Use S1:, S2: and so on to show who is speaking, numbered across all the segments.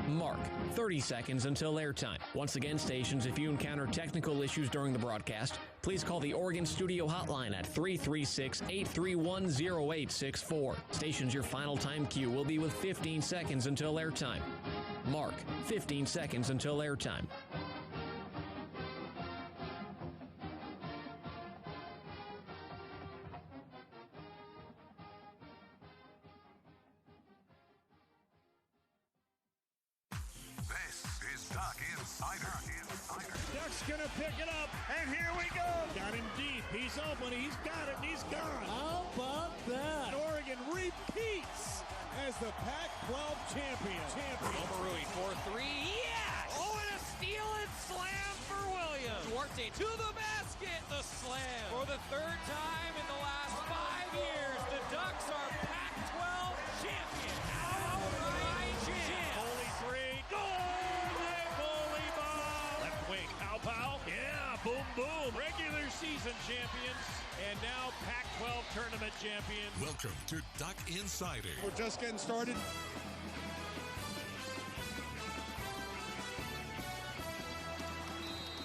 S1: Mark, 30 seconds until airtime. Once again, stations, if you encounter technical issues during the broadcast, please call the Oregon Studio Hotline at 336-831-0864. Stations, your final time cue will be with 15 seconds until airtime. Mark, 15 seconds until airtime.
S2: Duck's gonna pick it up, and here we go. Got him deep. He's open. He's got it. He's gone.
S3: How about that?
S2: Oregon repeats as the Pac-12 champion.
S4: Omarui for three. Yes! Oh, and a steal and slam for Williams. Duarte to the basket. The slam. For the third time in the last 5 years, the Ducks are Pac-12 champions. Outright champ.
S2: Holy three. Goal! Holy ball. Left wing. Pow. Yeah, boom, boom. Regular season champions. And now Pac-12 tournament champions.
S5: Welcome to Duck Insider.
S2: We're just getting started.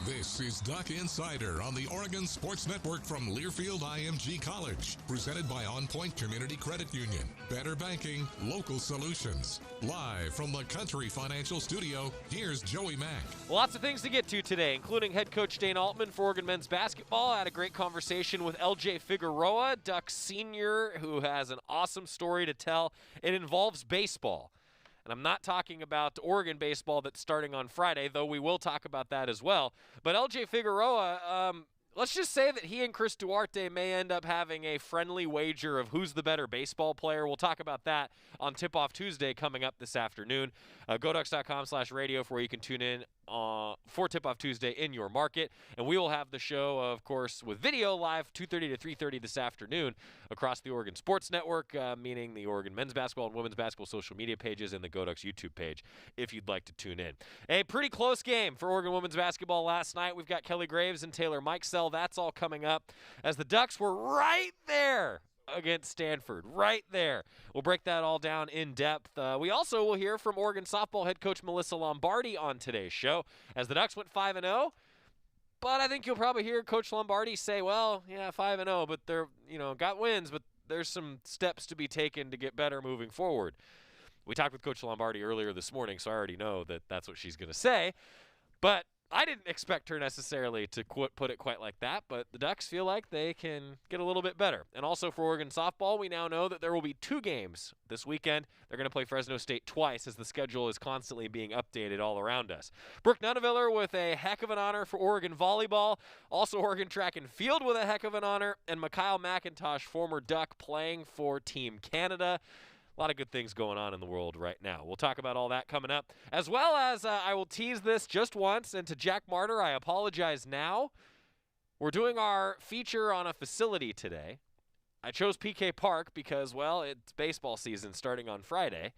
S5: This is Duck Insider on the Oregon Sports Network from Learfield IMG College. Presented by On Point Community Credit Union. Better banking, local solutions. Live from the Country Financial Studio, here's Joey Mack.
S4: Lots of things to get to today, including head coach Dane Altman for Oregon men's basketball. I had a great conversation with LJ Figueroa, Ducks senior, who has an awesome story to tell. It involves baseball. And I'm not talking about Oregon baseball that's starting on Friday, though we will talk about that as well. But LJ Figueroa, let's just say that he and Chris Duarte may end up having a friendly wager of who's the better baseball player. We'll talk about that on Tip-Off Tuesday coming up this afternoon. GoDucks.com/radio for where you can tune in for Tip-Off Tuesday in your market. And we will have the show, of course, with video live 2:30 to 3:30 this afternoon across the Oregon Sports Network, meaning the Oregon men's basketball and women's basketball social media pages and the GoDucks YouTube page if you'd like to tune in. A pretty close game for Oregon women's basketball last night. We've got Kelly Graves and Taylor Mikesell. That's all coming up as the Ducks were right there against Stanford, right there. We'll break that all down in depth. We also will hear from Oregon softball head coach Melyssa Lombardi on today's show as the Ducks went 5-0. But I think you'll probably hear Coach Lombardi say, well, yeah, 5-0, but they're, got wins, but there's some steps to be taken to get better moving forward. We talked with Coach Lombardi earlier this morning, so I already know that that's what she's going to say. But I didn't expect her necessarily to put it quite like that, but the Ducks feel like they can get a little bit better. And also for Oregon softball, we now know that there will be 2 games this weekend. They're going to play Fresno State twice as the schedule is constantly being updated all around us. Brooke Nuneviller with a heck of an honor for Oregon volleyball. Also Oregon track and field with a heck of an honor. And Mikhail McIntosh, former Duck, playing for Team Canada. A lot of good things going on in the world right now. We'll talk about all that coming up, as well as I will tease this just once. And to Jack Martyr, I apologize now. We're doing our feature on a facility today. I chose PK Park because, well, it's baseball season starting on Friday.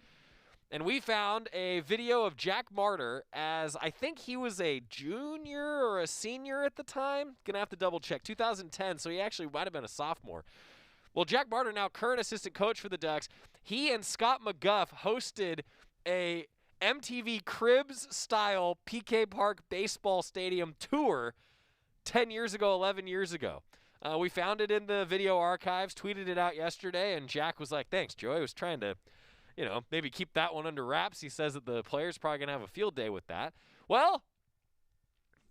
S4: And we found a video of Jack Martyr as I think he was a junior or a senior at the time. Going to have to double check. 2010, so he actually might have been a sophomore. Well, Jack Martyr, now current assistant coach for the Ducks, he and Scott McGuff hosted a MTV Cribs-style PK Park baseball stadium tour 10 years ago, 11 years ago. We found it in the video archives, tweeted it out yesterday, and Jack was like, thanks, Joey. I was trying to, maybe keep that one under wraps. He says that the players probably going to have a field day with that. Well,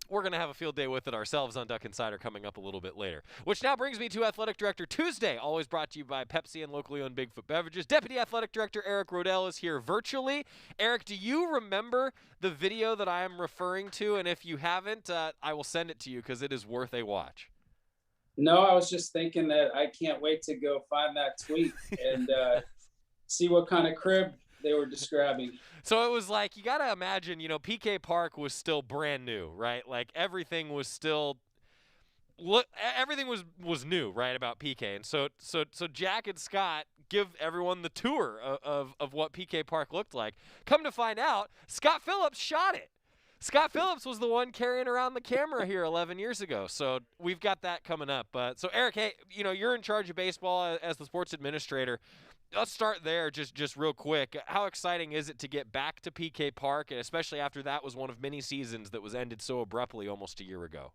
S4: we're going to have a field day with it ourselves on Duck Insider coming up a little bit later. Which now brings me to Athletic Director Tuesday, always brought to you by Pepsi and locally owned Bigfoot Beverages. Deputy Athletic Director Eric Roedl is here virtually. Eric, do you remember the video that I am referring to? And if you haven't, I will send it to you because it is worth a watch.
S6: No, I was just thinking that I can't wait to go find that tweet and see what kind of crib they were describing.
S4: So it was like, you got to imagine, PK Park was still brand new, right? Like everything was still, everything was new, right, about PK. And so Jack and Scott give everyone the tour of what PK Park looked like. Come to find out, Scott Phillips shot it. Scott Phillips was the one carrying around the camera here 11 years ago. So we've got that coming up. So Eric, hey, you're in charge of baseball as the sports administrator. let's start there just real quick. How exciting is it to get back to PK Park, and especially after that was one of many seasons that was ended so abruptly almost a year ago?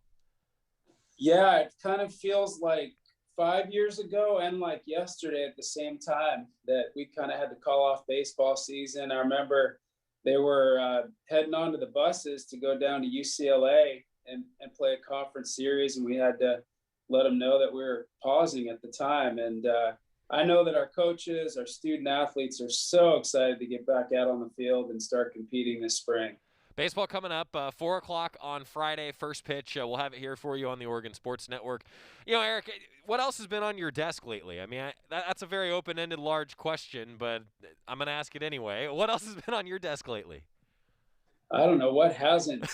S6: Yeah, it kind of feels like 5 years ago and like yesterday at the same time that we kind of had to call off baseball season. I remember they were heading on to the buses to go down to UCLA and play a conference series, and we had to let them know that we were pausing at the time. And I know that our coaches, our student athletes are so excited to get back out on the field and start competing this spring.
S4: Baseball coming up, 4 o'clock on Friday, first pitch. We'll have it here for you on the Oregon Sports Network. You know, Eric, what else has been on your desk lately? I mean, that's a very open-ended, large question, but I'm going to ask it anyway. What else has been on your desk lately?
S6: I don't know what hasn't.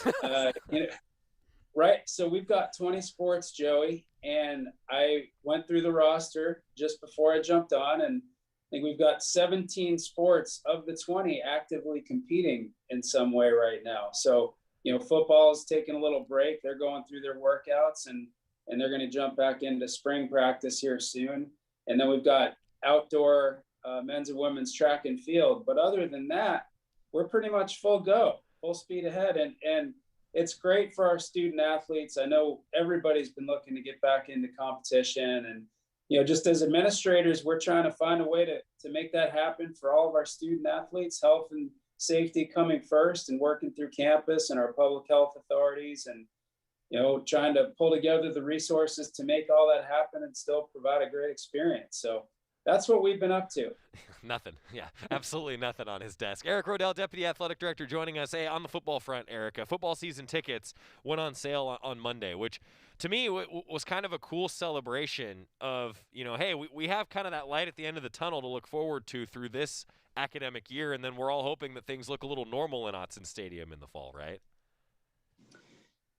S6: Right. So we've got 20 sports, Joey, and I went through the roster just before I jumped on, and I think we've got 17 sports of the 20 actively competing in some way right now. So, football is taking a little break. They're going through their workouts, and they're going to jump back into spring practice here soon. And then we've got outdoor men's and women's track and field. But other than that, we're pretty much full speed ahead. And it's great for our student athletes. I know everybody's been looking to get back into competition, and just as administrators, we're trying to find a way to make that happen for all of our student athletes, health and safety coming first, and working through campus and our public health authorities, and trying to pull together the resources to make all that happen and still provide a great experience. So that's what we've been up to.
S4: Nothing. Yeah, absolutely nothing on his desk. Eric Roedl, Deputy Athletic Director, joining us. Hey, on the football front, Eric, football season tickets went on sale on Monday, which to me was kind of a cool celebration of, hey, we have kind of that light at the end of the tunnel to look forward to through this academic year, and then we're all hoping that things look a little normal in Autzen Stadium in the fall, right?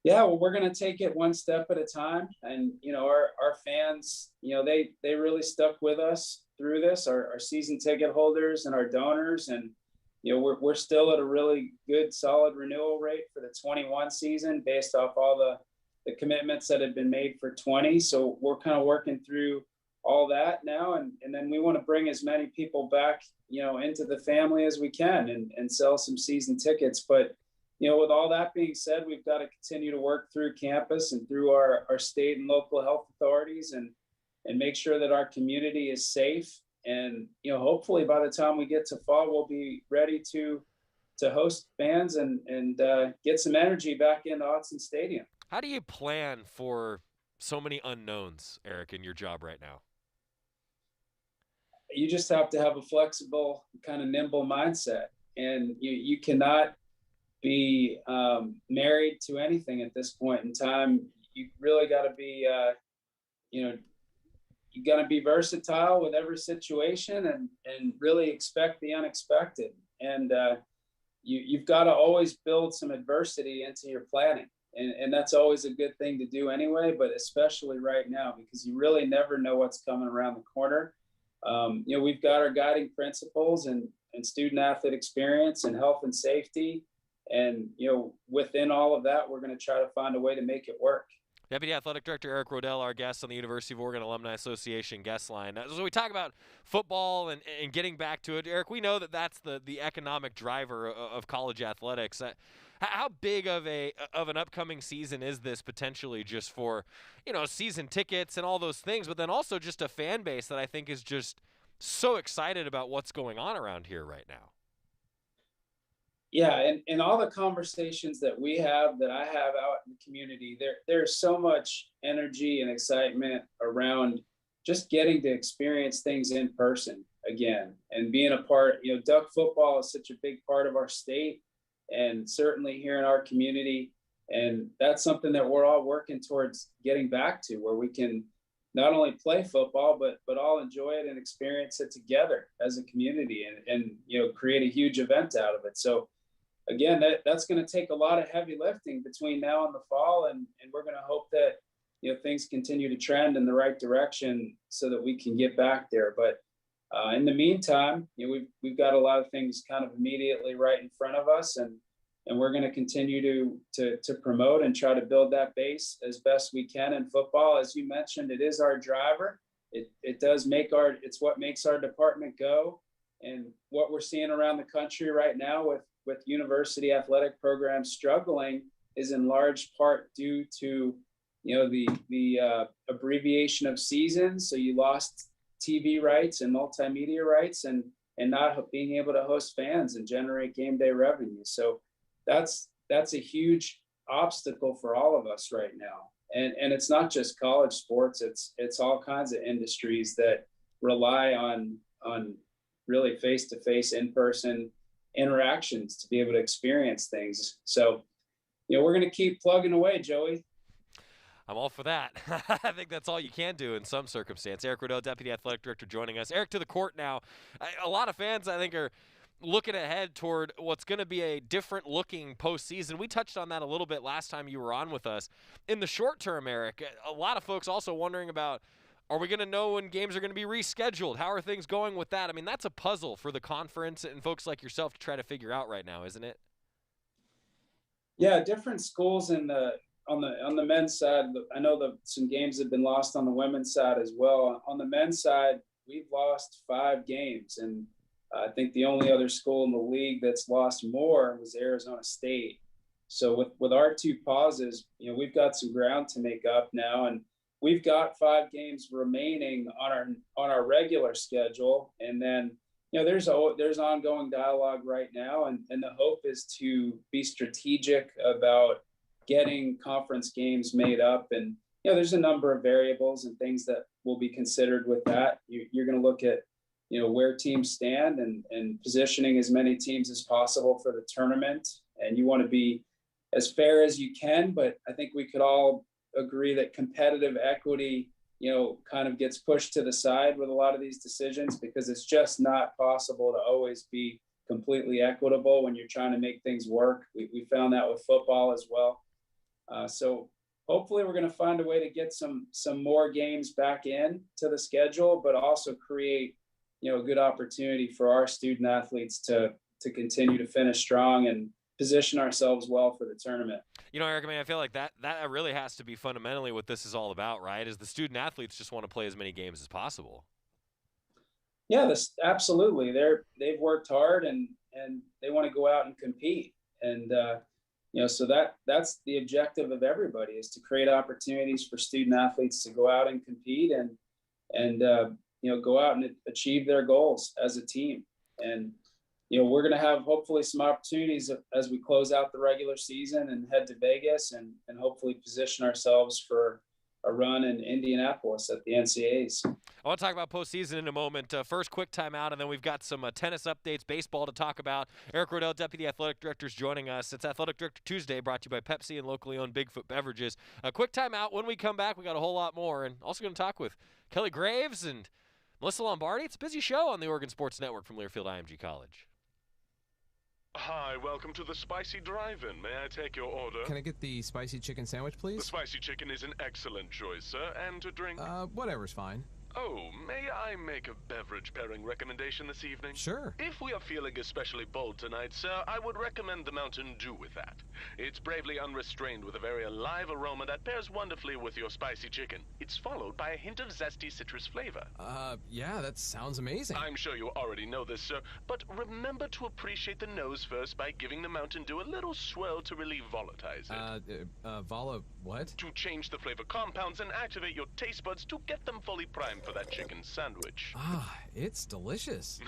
S6: Yeah, well, we're going to take it one step at a time. And, our fans, they really stuck with us through this, our season ticket holders and our donors. And, we're still at a really good, solid renewal rate for the 21 season based off all the commitments that have been made for 20. So we're kind of working through all that now. And then we want to bring as many people back, into the family as we can and sell some season tickets. But with all that being said, we've got to continue to work through campus and through our state and local health authorities and make sure that our community is safe. And, hopefully by the time we get to fall, we'll be ready to host fans and get some energy back into Autzen Stadium.
S4: How do you plan for so many unknowns, Eric, in your job right now?
S6: You just have to have a flexible, kind of nimble mindset. And you cannot be married to anything at this point in time. You really got to be, you got to be versatile with every situation and really expect the unexpected. And you've got to always build some adversity into your planning. And that's always a good thing to do anyway, but especially right now, because you really never know what's coming around the corner. We've got our guiding principles and student athlete experience and health and safety. And, within all of that, we're going to try to find a way to make it work.
S4: Deputy Athletic Director Eric Roedl, our guest on the University of Oregon Alumni Association guest line. So we talk about football and getting back to it. Eric, we know that that's the economic driver of college athletics. How big of an upcoming season is this potentially just for, season tickets and all those things, but then also just a fan base that I think is just so excited about what's going on around here right now?
S6: Yeah, and all the conversations that we have, that I have out in the community, there's so much energy and excitement around just getting to experience things in person again and being a part. Duck football is such a big part of our state and certainly here in our community. And that's something that we're all working towards getting back to, where we can not only play football, but all enjoy it and experience it together as a community and create a huge event out of it. So again, that's going to take a lot of heavy lifting between now and the fall. And we're going to hope that, things continue to trend in the right direction so that we can get back there. But in the meantime, we've got a lot of things kind of immediately right in front of us. And we're going to continue to promote and try to build that base as best we can in football. As you mentioned, it is our driver. it does make it's what makes our department go. And what we're seeing around the country right now with university athletic programs struggling is in large part due to, the abbreviation of seasons. So you lost TV rights and multimedia rights and not being able to host fans and generate game day revenue. So that's a huge obstacle for all of us right now. And it's not just college sports, it's all kinds of industries that rely on really face-to-face, in-person interactions to be able to experience things. So, we're going to keep plugging away, Joey.
S4: I'm all for that. I think that's all you can do in some circumstance. Eric Roedl, Deputy Athletic Director, joining us. Eric, to the court now. A lot of fans, I think, are looking ahead toward what's going to be a different-looking postseason. We touched on that a little bit last time you were on with us. In the short term, Eric, a lot of folks also wondering about, are we going to know when games are going to be rescheduled? How are things going with that? I mean, that's a puzzle for the conference and folks like yourself to try to figure out right now, isn't it?
S6: Yeah, different schools on the men's side. I know some games have been lost on the women's side as well. On the men's side, we've lost 5 games, and I think the only other school in the league that's lost more was Arizona State. So with our 2 pauses, we've got some ground to make up now, and we've got 5 games remaining on our regular schedule, and then there's ongoing dialogue right now, and the hope is to be strategic about getting conference games made up. And there's a number of variables and things that will be considered with that. You're going to look at where teams stand and positioning as many teams as possible for the tournament, and you want to be as fair as you can. But I think we could all agree that competitive equity kind of gets pushed to the side with a lot of these decisions, because it's just not possible to always be completely equitable when you're trying to make things work. We found that with football as well. So hopefully we're going to find a way to get some more games back in to the schedule, but also create a good opportunity for our student athletes to continue to finish strong and position ourselves well for the tournament.
S4: Eric, I feel like that really has to be fundamentally what this is all about, right? Is the student athletes just want to play as many games as possible.
S6: Yeah, absolutely. They've worked hard and they want to go out and compete. And, so that's the objective of everybody, is to create opportunities for student athletes to go out and compete and go out and achieve their goals as a team. And, we're going to have hopefully some opportunities as we close out the regular season and head to Vegas and hopefully position ourselves for a run in Indianapolis at the NCAAs.
S4: I want to talk about postseason in a moment. First, quick timeout, and then we've got some tennis updates, baseball to talk about. Eric Roedl, Deputy Athletic Director, is joining us. It's Athletic Director Tuesday, brought to you by Pepsi and locally owned Bigfoot Beverages. A quick timeout. When we come back, we got a whole lot more, and also going to talk with Kelly Graves and Melyssa Lombardi. It's a busy show on the Oregon Sports Network from Learfield IMG College.
S7: Hi, welcome to the Spicy Drive-In. May I take your order?
S8: Can I get the spicy chicken sandwich, please?
S7: The spicy chicken is an excellent choice, sir. And to drink?
S8: Whatever's fine.
S7: Oh, may I make a beverage pairing recommendation this evening?
S8: Sure.
S7: If we are feeling especially bold tonight, sir, I would recommend the Mountain Dew with that. It's bravely unrestrained with a very alive aroma that pairs wonderfully with your spicy chicken. It's followed by a hint of zesty citrus flavor.
S8: Yeah, that sounds amazing.
S7: I'm sure you already know this, sir, but remember to appreciate the nose first by giving the Mountain Dew a little swirl to relieve volatilize it.
S8: What?
S7: To change the flavor compounds and activate your taste buds to get them fully primed for that chicken sandwich.
S8: It's delicious.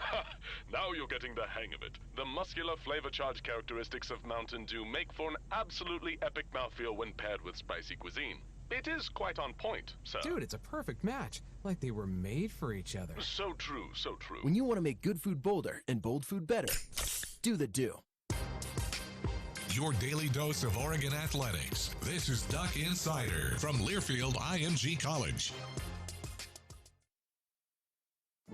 S7: Now you're getting the hang of it. The muscular flavor-charged characteristics of Mountain Dew make for an absolutely epic mouthfeel when paired with spicy cuisine. It is quite on point, sir.
S8: Dude, it's a perfect match. Like they were made for each other.
S7: So true, so true.
S9: When you want to make good food bolder and bold food better, do the Dew.
S5: Your daily dose of Oregon athletics. This is Duck Insider from Learfield IMG College.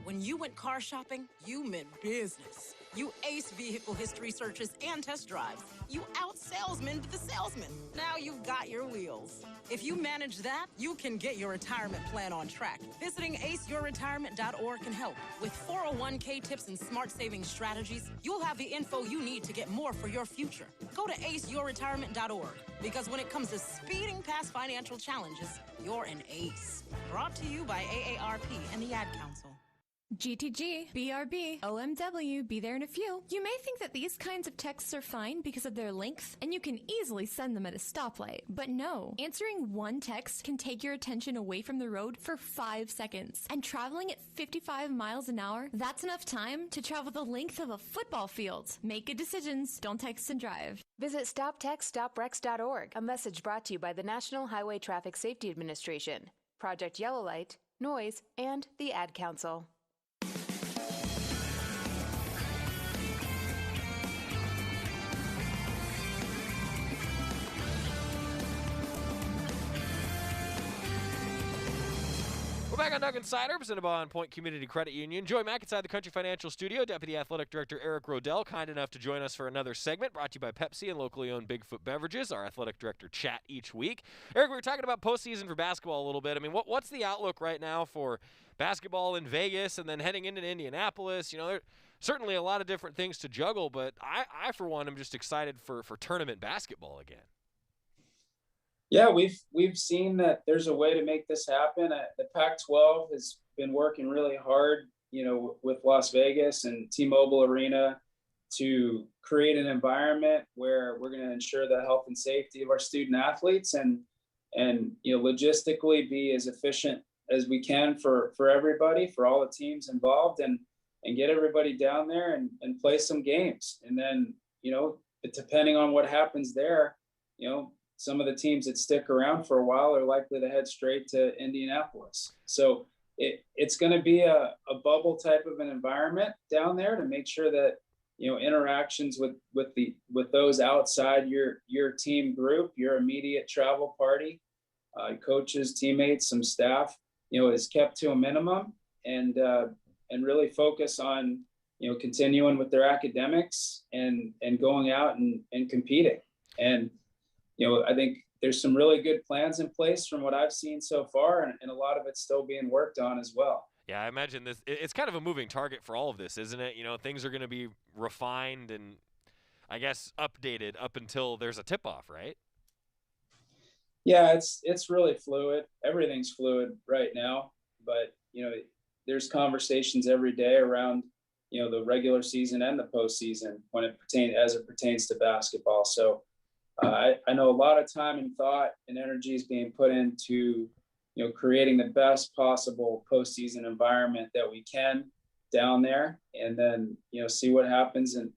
S10: When you went car shopping, you meant business. You ace vehicle history searches and test drives. You out-salesman the salesman. Now you've got your wheels. If you manage that, you can get your retirement plan on track. Visiting aceyourretirement.org can help. With 401k tips and smart saving strategies, you'll have the info you need to get more for your future. Go to aceyourretirement.org, because when it comes to speeding past financial challenges, you're an ace. Brought to you by AARP and the Ad Council.
S11: GTG, BRB, OMW, be there in a few. You may think that these kinds of texts are fine because of their length, and you can easily send them at a stoplight. But no, answering one text can take your attention away from the road for 5 seconds. And traveling at 55 miles an hour, that's enough time to travel the length of a football field. Make good decisions, don't text and drive.
S12: Visit StopTextStopWrecks.org, a message brought to you by the National Highway Traffic Safety Administration, Project Yellow Light, Noise, and the Ad Council.
S4: We're back on Doug Insider, presented by On Point Community Credit Union. Joy Mack inside the Country Financial Studio. Deputy Athletic Director Eric Roedl, kind enough to join us for another segment brought to you by Pepsi and locally owned Bigfoot Beverages. Our athletic director chat each week. Eric, we were talking about postseason for basketball a little bit. I mean, what's the outlook right now for basketball in Vegas and then heading into Indianapolis? You know, there's certainly a lot of different things to juggle, but I for one, am just excited for tournament basketball again.
S6: Yeah, we've seen that there's a way to make this happen. The Pac-12 has been working really hard, you know, with Las Vegas and T-Mobile Arena to create an environment where we're going to ensure the health and safety of our student athletes and you know, logistically be as efficient as we can for everybody, for all the teams involved, and get everybody down there and play some games. And then, you know, depending on what happens there, you know, some of the teams that stick around for a while are likely to head straight to Indianapolis. So it's going to be a bubble type of an environment down there to make sure that, you know, interactions with those outside your team group, your immediate travel party, coaches, teammates, some staff, you know, is kept to a minimum, and really focus on, you know, continuing with their academics and going out and competing. And you know, I think there's some really good plans in place from what I've seen so far, and a lot of it's still being worked on as well.
S4: Yeah, I imagine it's kind of a moving target for all of this, isn't it? You know, things are going to be refined and, I guess, updated up until there's a tip-off, right?
S6: Yeah, it's really fluid. Everything's fluid right now, but, you know, there's conversations every day around, you know, the regular season and the postseason as it pertains to basketball. So, I know a lot of time and thought and energy is being put into, you know, creating the best possible postseason environment that we can down there, and then, you know, see what happens and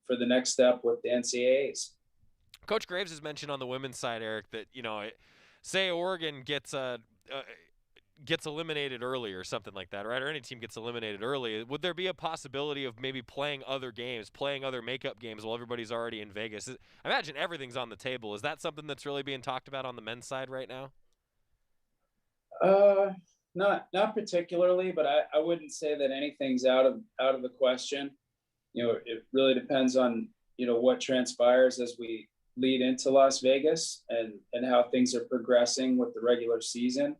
S6: for the next step with the NCAAs.
S4: Coach Graves has mentioned on the women's side, Eric, that, you know, say Oregon gets eliminated early or something like that, right? Or any team gets eliminated early. Would there be a possibility of maybe playing other games, playing other makeup games while everybody's already in Vegas? I imagine everything's on the table. Is that something that's really being talked about on the men's side right now?
S6: Not particularly, but I wouldn't say that anything's out of the question. You know, it really depends on, you know, what transpires as we lead into Las Vegas and how things are progressing with the regular season.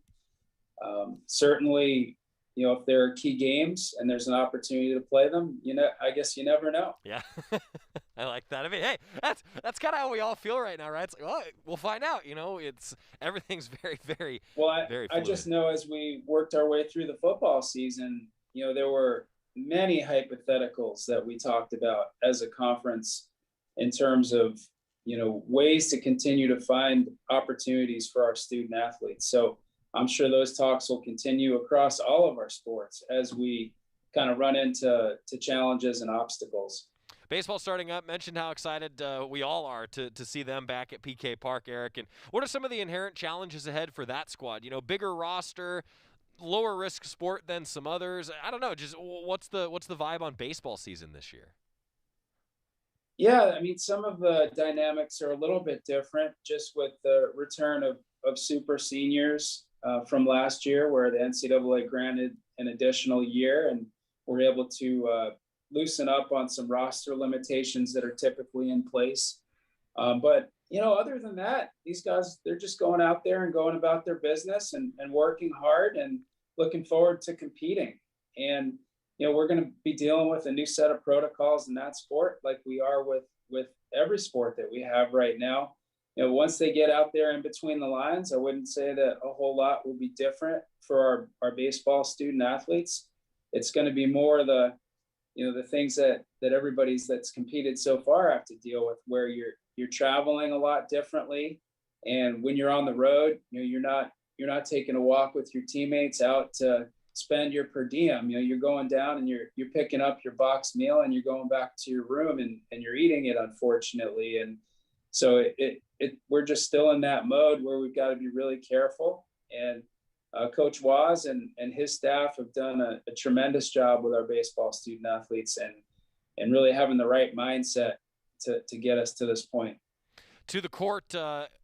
S6: Certainly, you know, if there are key games and there's an opportunity to play them, you know, I guess you never know.
S4: Yeah, I like that. I mean, hey, that's kind of how we all feel right now, right? It's like, well, we'll find out. You know, everything's very, very, very fluid.
S6: I just know as we worked our way through the football season, you know, there were many hypotheticals that we talked about as a conference in terms of, you know, ways to continue to find opportunities for our student athletes. So I'm sure those talks will continue across all of our sports as we kind of run into challenges and obstacles.
S4: Baseball starting up, mentioned how excited we all are to see them back at PK Park, Eric. And what are some of the inherent challenges ahead for that squad? You know, bigger roster, lower risk sport than some others. I don't know, just what's the vibe on baseball season this year?
S6: Yeah, I mean, some of the dynamics are a little bit different just with the return of super seniors from last year, where the NCAA granted an additional year and we're able to, loosen up on some roster limitations that are typically in place. But, other than that, these guys, they're just going out there and going about their business and working hard and looking forward to competing. And, we're going to be dealing with a new set of protocols in that sport, like we are with every sport that we have right now. Once they get out there in between the lines, I wouldn't say that a whole lot will be different for our baseball student athletes. It's going to be more the things that everybody's that's competed so far have to deal with, where you're traveling a lot differently. And when you're on the road, you're not taking a walk with your teammates out to spend your per diem. You're going down and you're picking up your box meal and you're going back to your room and you're eating it, unfortunately. And so we're just still in that mode where we've got to be really careful. And Coach Waz and his staff have done a tremendous job with our baseball student athletes and really having the right mindset to get us to this point.
S4: To the court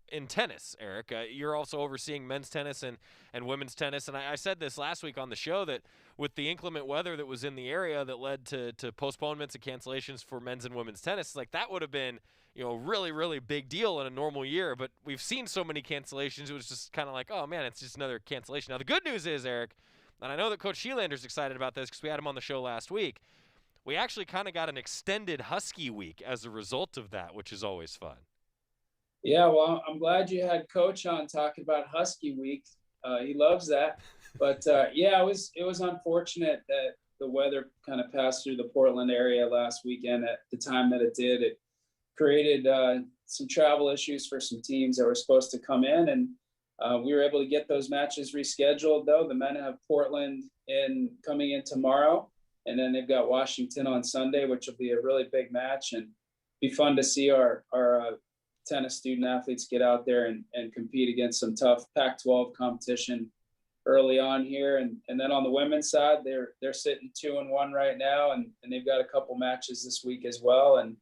S4: in tennis, Eric, you're also overseeing men's tennis and women's tennis. And I said this last week on the show that with the inclement weather that was in the area that led to postponements and cancellations for men's and women's tennis, like that would have been really, really big deal in a normal year. But we've seen so many cancellations, it was just kind of like, oh, man, it's just another cancellation. Now, the good news is, Eric, and I know that Coach Shelander's excited about this because we had him on the show last week, we actually kind of got an extended Husky week as a result of that, which is always fun.
S6: Yeah, well, I'm glad you had Coach on talking about Husky week. He loves that. But, it was unfortunate that the weather kind of passed through the Portland area last weekend at the time that it did. It created some travel issues for some teams that were supposed to come in, and we were able to get those matches rescheduled, though. The men have Portland coming in tomorrow, and then they've got Washington on Sunday, which will be a really big match, and be fun to see our tennis student athletes get out there and compete against some tough Pac-12 competition early on here. And then on the women's side, they're sitting 2-1 right now, and they've got a couple matches this week as well. And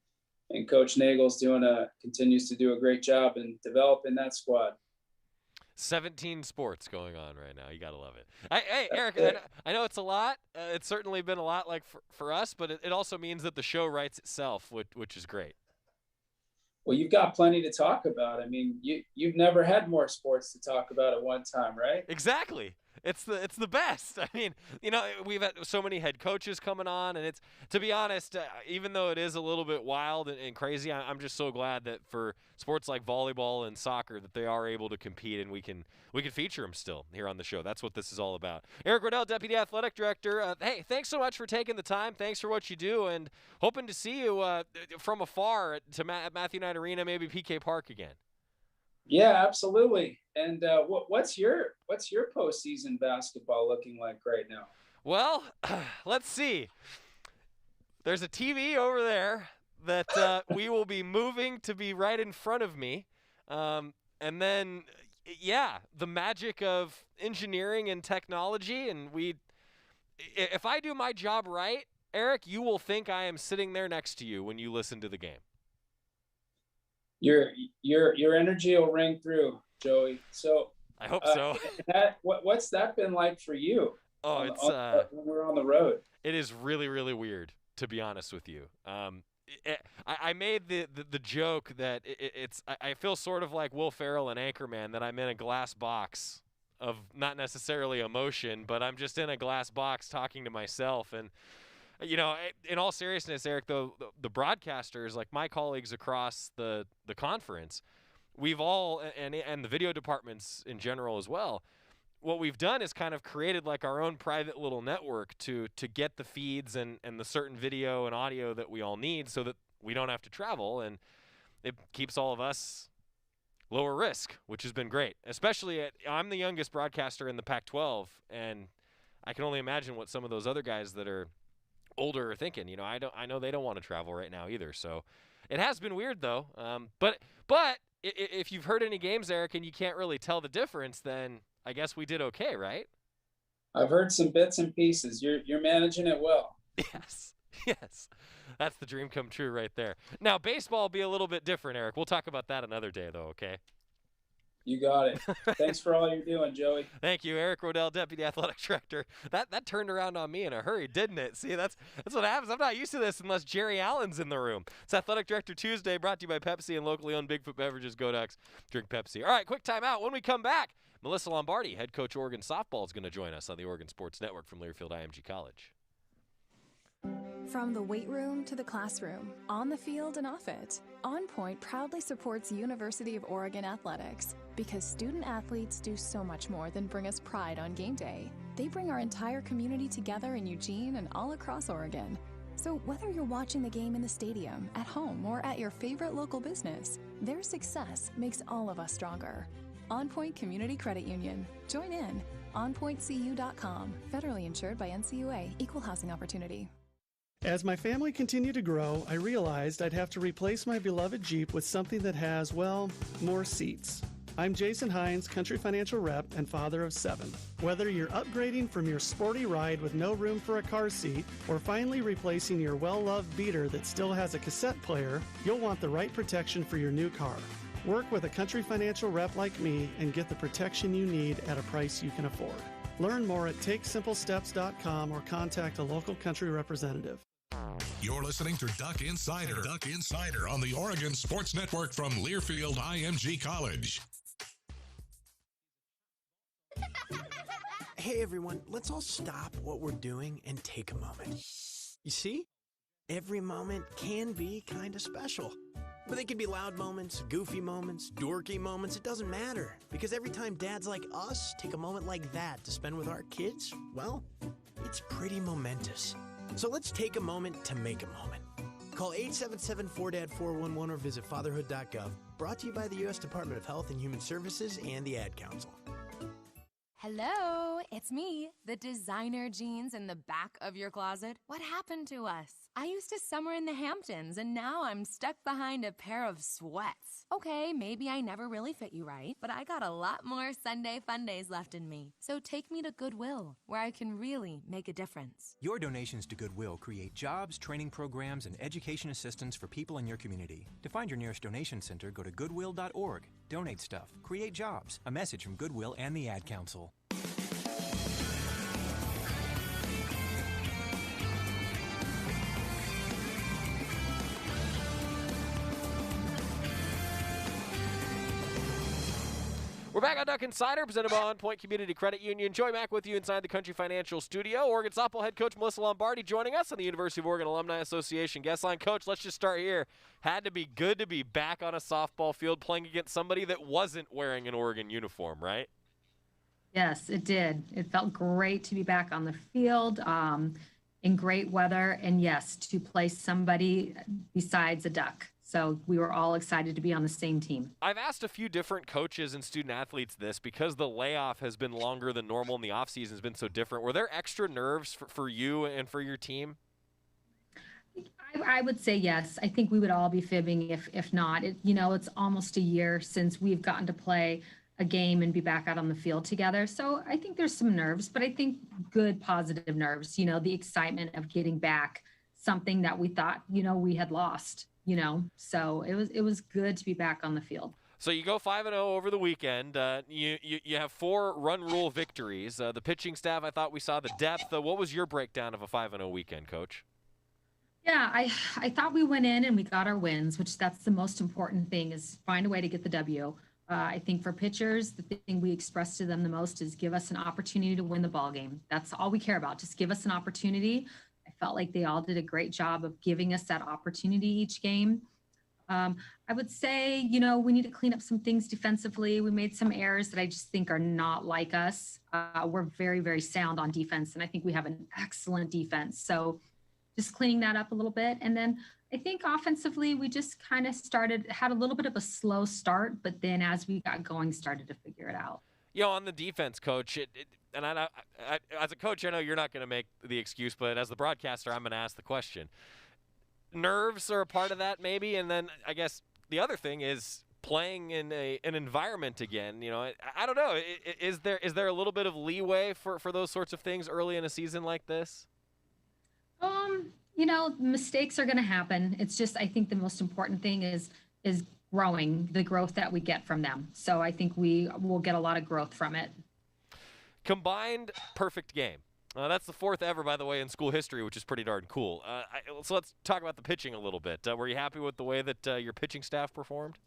S6: Coach Nagel's continues to do a great job in developing that squad.
S4: 17 sports going on right now. You got to love it. Hey, Eric, I know it's a lot. It's certainly been a lot like for us, but it also means that the show writes itself, which is great.
S6: Well, you've got plenty to talk about. I mean, you've never had more sports to talk about at one time, right?
S4: Exactly. It's the best. I mean, we've had so many head coaches coming on, and it's, to be honest, even though it is a little bit wild and crazy, I'm just so glad that for sports like volleyball and soccer that they are able to compete, and we can feature them still here on the show. That's what this is all about. Eric Roedl, Deputy Athletic Director. Hey, thanks so much for taking the time. Thanks for what you do, and hoping to see you from afar to Matthew Knight Arena, maybe PK Park again.
S6: Yeah, absolutely. And what's your postseason basketball looking like right now?
S4: Well, let's see. There's a TV over there that we will be moving to be right in front of me. And then, the magic of engineering and technology. And if I do my job right, Eric, you will think I am sitting there next to you when you listen to the game.
S6: Your energy will ring through, Joey. So
S4: I hope so.
S6: What's that been like for you?
S4: Oh,
S6: when we're on the road.
S4: It is really, really weird, to be honest with you. I made the joke that I feel sort of like Will Ferrell in Anchorman, that I'm in a glass box of not necessarily emotion, but I'm just in a glass box talking to myself. And in all seriousness, Eric, the broadcasters, like my colleagues across the conference, we've all, and the video departments in general as well, what we've done is kind of created like our own private little network to get the feeds and the certain video and audio that we all need so that we don't have to travel, and it keeps all of us lower risk, which has been great. Especially I'm the youngest broadcaster in the Pac-12, and I can only imagine what some of those other guys that are older are thinking. I know they don't want to travel right now either. So it has been weird though. But if you've heard any games, Eric, and you can't really tell the difference, then I guess we did okay, right?
S6: I've heard some bits and pieces. You're managing it well.
S4: Yes. That's the dream come true right there. Now, baseball will be a little bit different, Eric. We'll talk about that another day though, okay?
S6: You got it. Thanks for all you're doing, Joey.
S4: Thank you, Eric Roedl, Deputy Athletic Director. That turned around on me in a hurry, didn't it? See, that's what happens. I'm not used to this unless Jerry Allen's in the room. It's Athletic Director Tuesday, brought to you by Pepsi and locally owned Bigfoot Beverages. Go Ducks. Drink Pepsi. All right, quick timeout. When we come back, Melyssa Lombardi, head coach Oregon softball, is going to join us on the Oregon Sports Network from Learfield IMG College.
S13: From the weight room to the classroom, on the field and off it, On Point proudly supports University of Oregon athletics because student athletes do so much more than bring us pride on game day. They bring our entire community together in Eugene and all across Oregon. So whether you're watching the game in the stadium, at home, or at your favorite local business, their success makes all of us stronger. On Point Community Credit Union. Join in. OnPointCU.com. Federally insured by NCUA. Equal housing opportunity.
S3: As my family continued to grow, I realized I'd have to replace my beloved Jeep with something that has, well, more seats. I'm Jason Hines, Country Financial Rep and father of 7. Whether you're upgrading from your sporty ride with no room for a car seat or finally replacing your well-loved beater that still has a cassette player, you'll want the right protection for your new car. Work with a Country Financial Rep like me and get the protection you need at a price you can afford. Learn more at TakeSimpleSteps.com or contact a local Country representative.
S5: You're listening to Duck Insider. Duck Insider on the Oregon Sports Network from Learfield IMG College.
S9: Hey everyone, let's all stop what we're doing and take a moment. You see? Every moment can be kind of special. But they can be loud moments, goofy moments, dorky moments, it doesn't matter. Because every time dads like us take a moment like that to spend with our kids, well, it's pretty momentous. So let's take a moment to make a moment. Call 877-4DAD-411 or visit fatherhood.gov. Brought to you by the U.S. Department of Health and Human Services and the Ad Council.
S14: Hello, it's me, the designer jeans in the back of your closet. What happened to us? I used to summer in the Hamptons, and now I'm stuck behind a pair of sweats. Okay, maybe I never really fit you right, but I got a lot more Sunday fun days left in me. So take me to Goodwill, where I can really make a difference.
S15: Your donations to Goodwill create jobs, training programs, and education assistance for people in your community. To find your nearest donation center, go to goodwill.org. Donate stuff. Create jobs. A message from Goodwill and the Ad Council.
S4: We're back on Duck Insider, presented by On Point Community Credit Union. Joey Mack with you inside the Country Financial Studio. Oregon softball head coach Melyssa Lombardi joining us on the University of Oregon Alumni Association guest line. Coach, let's just start here. Had to be good to be back on a softball field playing against somebody that wasn't wearing an Oregon uniform, right?
S16: Yes, it did. It felt great to be back on the field in great weather, and yes, to play somebody besides a Duck. So we were all excited to be on the same team.
S4: I've asked a few different coaches and student athletes this because the layoff has been longer than normal and the offseason has been so different. Were there extra nerves for you and for your team?
S16: I would say yes. I think we would all be fibbing if not. It's almost a year since we've gotten to play a game and be back out on the field together. So I think there's some nerves, but I think good, positive nerves, the excitement of getting back something that we thought, we had lost. So it was good to be back on the field.
S4: So you go 5-0 over the weekend. You have 4 run rule victories. The pitching staff, I thought we saw the depth. What was your breakdown of a 5-0 weekend, Coach?
S16: Yeah, I thought we went in and we got our wins, which that's the most important thing, is find a way to get the W. I think for pitchers, the thing we express to them the most is give us an opportunity to win the ball game. That's all we care about. Just give us an opportunity. I felt like they all did a great job of giving us that opportunity each game. I would say, we need to clean up some things defensively. We made some errors that I just think are not like us. We're very, very sound on defense, and I think we have an excellent defense. So just cleaning that up a little bit. And then I think offensively, we just kind of had a little bit of a slow start, but then as we got going, started to figure it out.
S4: On the defense, Coach, and I, as a coach, I know you're not going to make the excuse, but as the broadcaster, I'm going to ask the question. Nerves are a part of that, maybe, and then I guess the other thing is playing in an environment again. I don't know. Is there a little bit of leeway for those sorts of things early in a season like this?
S16: Mistakes are going to happen. It's just, I think the most important thing is growing, the growth that we get from them. So I think we will get a lot of growth from it.
S4: Combined perfect game. That's the 4th ever, by the way, in school history, which is pretty darn cool. So let's talk about the pitching a little bit. Were you happy with the way that your pitching staff performed?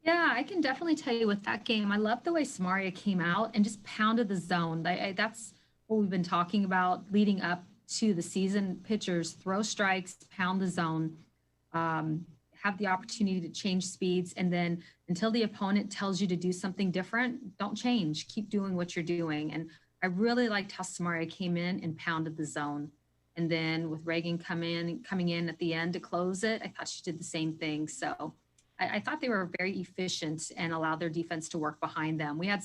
S16: Yeah, I can definitely tell you with that game, I love the way Samaria came out and just pounded the zone. That's what we've been talking about leading up to the season. Pitchers throw strikes, pound the zone, have the opportunity to change speeds, and then until the opponent tells you to do something different, don't change. Keep doing what you're doing. And I really liked how Samaria came in and pounded the zone. And then with Reagan coming in at the end to close it, I thought she did the same thing. So I thought they were very efficient and allowed their defense to work behind them. We had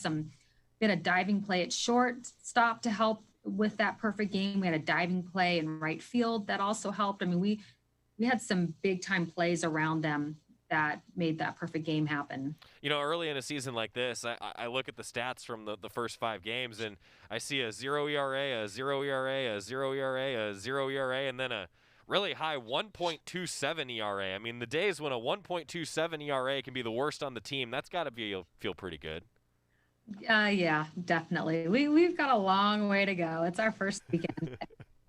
S16: a diving play at shortstop to help with that perfect game. We had a diving play in right field that also helped. I mean, we had some big time plays around them that made that perfect game happen.
S4: You know, early in a season like this, I look at the stats from the first 5 games, and I see a 0 ERA, a 0 ERA, a 0 ERA, a 0 ERA, and then a really high 1.27 ERA. I mean, the days when a 1.27 ERA can be the worst on the team, that's got to feel pretty good.
S16: Yeah, definitely. We've got a long way to go. It's our first weekend.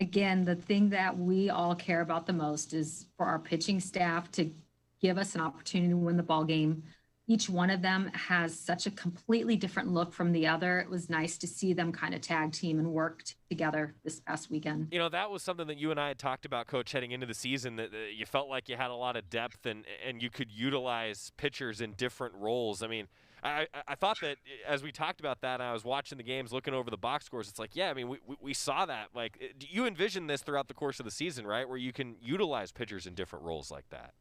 S16: Again, the thing that we all care about the most is for our pitching staff to give us an opportunity to win the ball game. Each one of them has such a completely different look from the other. It was nice to see them kind of tag team and work together this past weekend.
S4: You know, that was something that you and I had talked about, Coach, heading into the season, that you felt like you had a lot of depth and you could utilize pitchers in different roles. I mean, I thought that as we talked about that, and I was watching the games, looking over the box scores, it's like, yeah, I mean, we saw that. Like, you envision this throughout the course of the season, right, where you can utilize pitchers in different roles like that?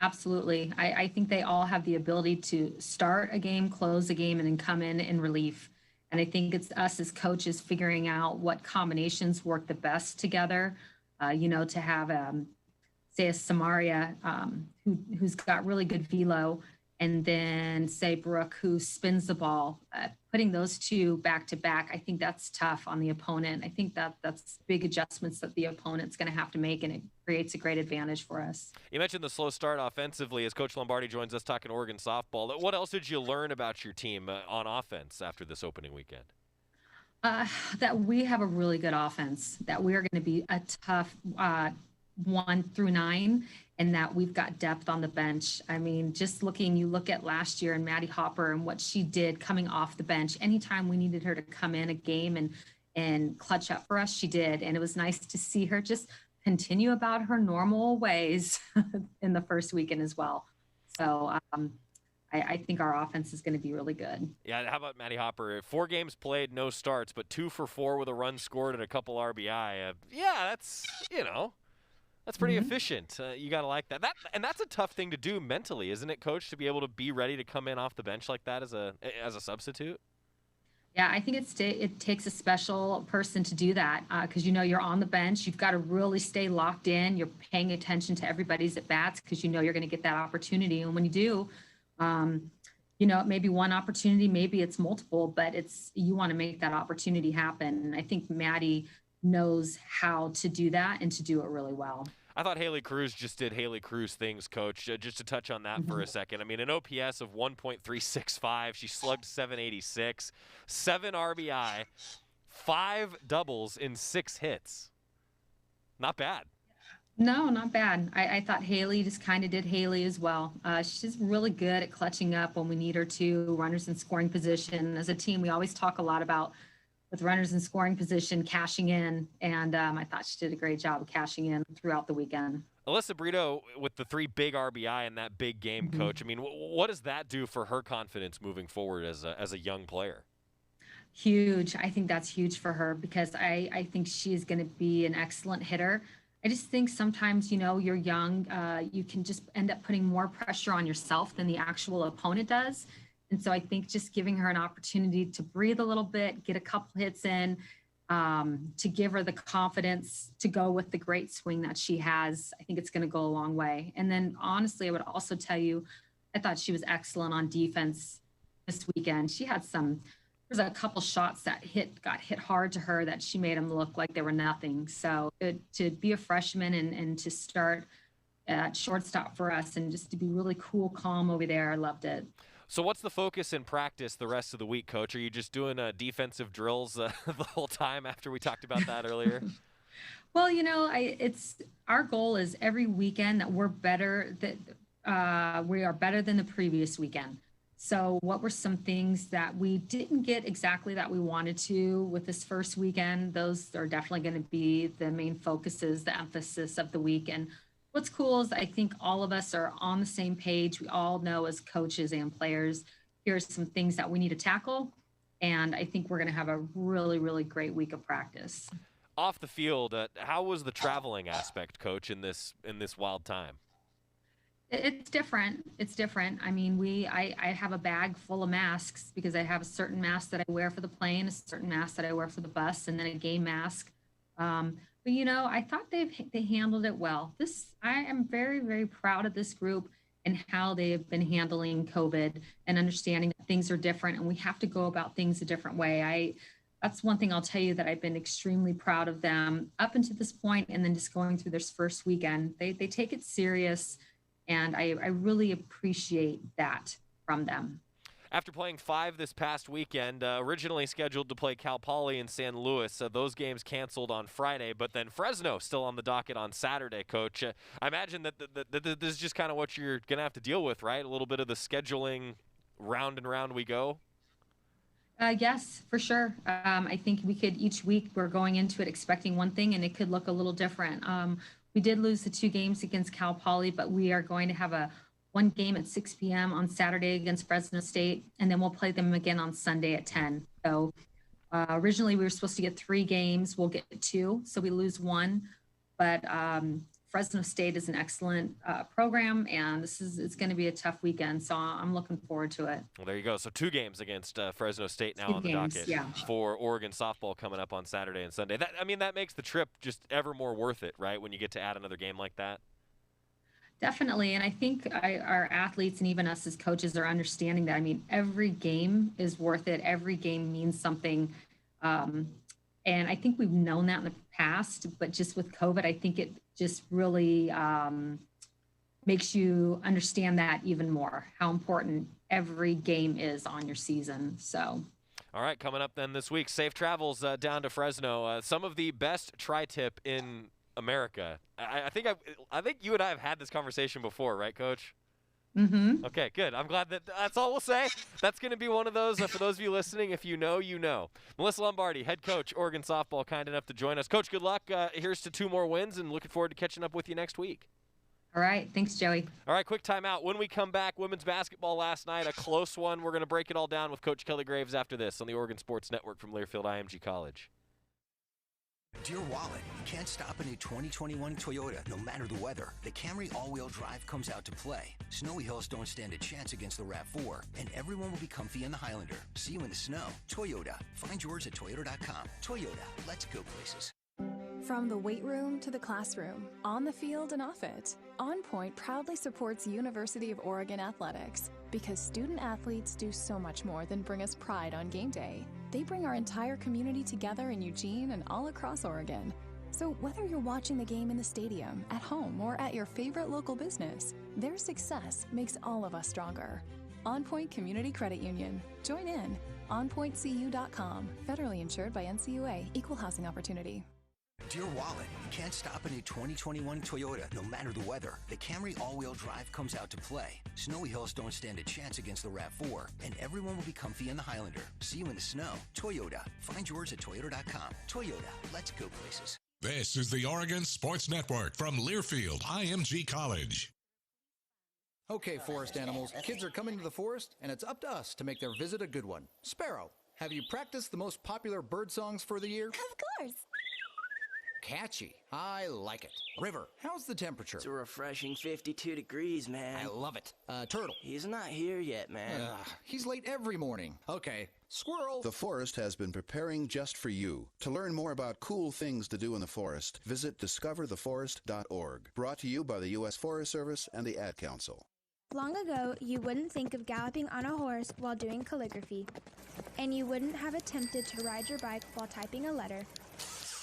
S16: Absolutely. I think they all have the ability to start a game, close a game, and then come in relief. And I think it's us as coaches figuring out what combinations work the best together. To have, say, a Samaria who's got really good velo, and then say Brooke who spins the ball. Putting those two back to back, I think that's tough on the opponent. I think that's big adjustments that the opponent's going to have to make, and it creates a great advantage for us.
S4: You mentioned the slow start offensively as Coach Lombardi joins us talking Oregon softball. What else did you learn about your team on offense after this opening weekend?
S16: That we have a really good offense, that we are going to be a tough 1 through 9, and that we've got depth on the bench. I mean, you look at last year and Maddie Hopper and what she did coming off the bench. Anytime we needed her to come in a game and clutch up for us, she did. And it was nice to see her just continue about her normal ways in the first weekend as well. So I think our offense is going to be really good.
S4: Yeah, how about Maddie Hopper? 4 games played, no starts, but 2 for 4 with a run scored and a couple RBI. That's pretty efficient. You got to like that. And that's a tough thing to do mentally, isn't it, Coach, to be able to be ready to come in off the bench like that as a substitute?
S16: Yeah, I think it takes a special person to do that because, you're on the bench. You've got to really stay locked in. You're paying attention to everybody's at-bats because you're going to get that opportunity. And when you do, it may be one opportunity, maybe it's multiple, but you want to make that opportunity happen. And I think Maddie knows how to do that and to do it really well.
S4: I thought Haley Cruz just did Haley Cruz things, Coach. Just to touch on that for a second. I mean, an OPS of 1.365. She slugged 786, 7 RBI, 5 doubles in 6 hits. Not bad.
S16: No, not bad. I thought Haley just kind of did Haley as well. She's really good at clutching up when we need her to. Runners in scoring position. As a team, we always talk a lot about with runners in scoring position, cashing in, and I thought she did a great job of cashing in throughout the weekend.
S4: Alyssa Brito with the 3 big RBI in that big game, Coach. I mean, what does that do for her confidence moving forward as a young player?
S16: Huge. I think that's huge for her because I think she is going to be an excellent hitter. I just think sometimes, you're young, you can just end up putting more pressure on yourself than the actual opponent does. And so I think just giving her an opportunity to breathe a little bit, get a couple hits in, to give her the confidence to go with the great swing that she has, I think it's going to go a long way. And then honestly, I would also tell you, I thought she was excellent on defense this weekend. There's a couple shots that got hit hard to her that she made them look like they were nothing. So to be a freshman and to start at shortstop for us, and just to be really cool, calm over there. I loved it.
S4: So what's the focus in practice the rest of the week, Coach? Are you just doing defensive drills the whole time after we talked about that earlier?
S16: Well, it's our goal is every weekend that we're better, that we are better than the previous weekend. So what were some things that we didn't get exactly that we wanted to with this first weekend? Those are definitely going to be the main focuses, the emphasis of the week. And what's cool is I think all of us are on the same page. We all know as coaches and players, here's some things that we need to tackle. And I think we're going to have a really, really great week of practice.
S4: Off the field, how was the traveling aspect, Coach, in this wild time?
S16: It's different. It's different. I mean, I have a bag full of masks because I have a certain mask that I wear for the plane, a certain mask that I wear for the bus, and then a game mask. But I thought they handled it well. I am very, very proud of this group and how they have been handling COVID and understanding that things are different and we have to go about things a different way. That's one thing I'll tell you that I've been extremely proud of them up until this point, and then just going through this first weekend. They take it serious, and I really appreciate that from them.
S4: After playing 5 this past weekend, originally scheduled to play Cal Poly and San Luis, those games canceled on Friday, but then Fresno still on the docket on Saturday, Coach. I imagine that this is just kind of what you're going to have to deal with, right? A little bit of the scheduling round and round we go.
S16: Yes, for sure. I think each week we're going into it expecting one thing, and it could look a little different. We did lose the 2 games against Cal Poly, but we are going to have one game at 6 p.m. on Saturday against Fresno State, and then we'll play them again on Sunday at 10. So originally we were supposed to get 3 games. We'll get 2, so we lose 1. But Fresno State is an excellent program, and it's going to be a tough weekend, so I'm looking forward to it.
S4: Well, there you go. So 2 games against Fresno State now on the docket for Oregon softball coming up on Saturday and Sunday. That makes the trip just ever more worth it, right, when you get to add another game like that?
S16: Definitely, and I think our athletes and even us as coaches are understanding that. I mean, every game is worth it. Every game means something. And I think we've known that in the past, but just with COVID, I think it just really makes you understand that even more, how important every game is on your season. So.
S4: All right, coming up then this week, safe travels down to Fresno. Some of the best tri-tip in America. I think you and I have had this conversation before, right, Coach?
S16: Mm-hmm.
S4: Okay, good. I'm glad that's all we'll say. That's going to be one of those, for those of you listening, if you know, you know. Melyssa Lombardi, head coach, Oregon softball, kind enough to join us. Coach, good luck. Here's to 2 more wins, and looking forward to catching up with you next week.
S16: All right. Thanks, Joey.
S4: All right, quick timeout. When we come back, women's basketball last night, a close one. We're going to break it all down with Coach Kelly Graves after this on the Oregon Sports Network from Learfield IMG College.
S17: Dear Wallet, you can't stop a new 2021 Toyota no matter the weather. The Camry all-wheel drive comes out to play. Snowy hills don't stand a chance against the RAV4, and everyone will be comfy in the Highlander. See you in the snow. Toyota. Find yours at toyota.com. Toyota. Let's go places.
S13: From the weight room to the classroom, on the field and off it, On Point proudly supports University of Oregon athletics because student athletes do so much more than bring us pride on game day. They bring our entire community together in Eugene and all across Oregon. So whether you're watching the game in the stadium, at home, or at your favorite local business, their success makes all of us stronger. On Point Community Credit Union. Join in. OnPointCU.com. Federally insured by NCUA. Equal housing opportunity.
S17: Dear Wallet, you can't stop a new 2021 Toyota no matter the weather. The Camry all-wheel drive comes out to play. Snowy hills don't stand a chance against the RAV4, and everyone will be comfy in the Highlander. See you in the snow. Toyota. Find yours at toyota.com. Toyota. Let's go places.
S5: This is the Oregon Sports Network from Learfield IMG College.
S18: Okay, forest animals, kids are coming to the forest, and it's up to us to make their visit a good one. Sparrow, have you practiced the most popular bird songs for the year?
S19: Of course.
S18: Catchy. I like it. River, how's the temperature?
S20: It's a refreshing 52 degrees, man.
S18: I love it. Turtle.
S20: He's not here yet, man.
S18: He's late every morning. Okay. Squirrel.
S21: The forest has been preparing just for you. To learn more about cool things to do in the forest, visit discovertheforest.org. Brought to you by the U.S. Forest Service and the Ad Council.
S19: Long ago, you wouldn't think of galloping on a horse while doing calligraphy. And you wouldn't have attempted to ride your bike while typing a letter.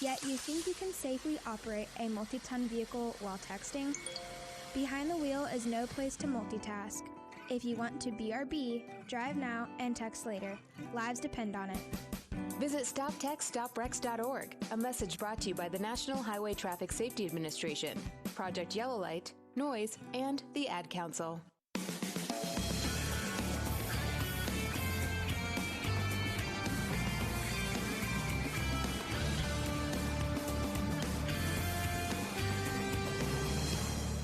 S19: Yet you think you can safely operate a multi-ton vehicle while texting? Behind the wheel is no place to multitask. If you want to BRB, drive now and text later. Lives depend on it.
S12: Visit StopTextStopWrecks.org, a message brought to you by the National Highway Traffic Safety Administration, Project Yellow Light, Noise, and the Ad Council.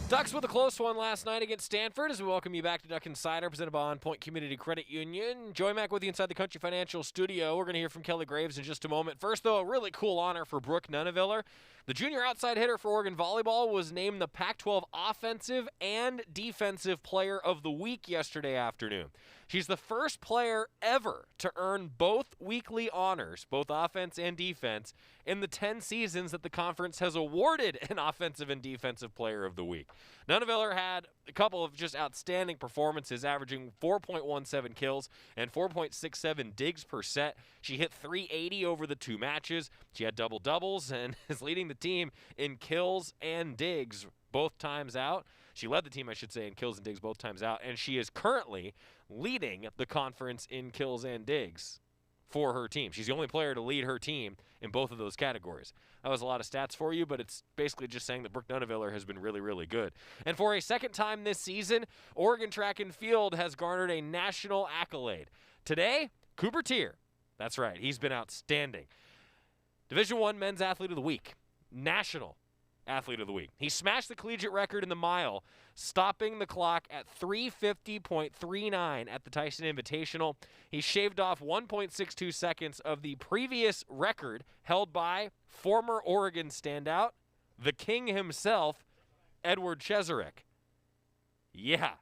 S4: Ducks with a close one last night against Stanford as we welcome you back to Duck Insider, presented by On Point Community Credit Union. Joey Mack with you inside the Country Financial Studio. We're going to hear from Kelly Graves in just a moment. First, though, a really cool honor for Brooke Nuneviller. The junior outside hitter for Oregon Volleyball was named the Pac-12 Offensive and Defensive Player of the Week yesterday afternoon. She's the first player ever to earn both weekly honors, both offense and defense, in the 10 seasons that the conference has awarded an Offensive and Defensive Player of the Week. Nuneviller had a couple of just outstanding performances, averaging 4.17 kills and 4.67 digs per set. She hit 380 over the 2 matches. She had double-doubles and is leading the team in kills and digs both times out. She led the team, I should say, in kills and digs both times out, and she is currently leading the conference in kills and digs for her team. She's the only player to lead her team in both of those categories. That was a lot of stats for you, but it's basically just saying that Brooke Nuneviller has been really, really good. And for a second time this season, Oregon Track and Field has garnered a national accolade. Today, Cooper Tier. That's right, he's been outstanding. Division I Men's Athlete of the Week. National Athlete of the Week. He smashed the collegiate record in the mile, stopping the clock at 3:50.39 at the Tyson Invitational. He shaved off 1.62 seconds of the previous record held by former Oregon standout, the king himself, Edward Cheserek. Yeah.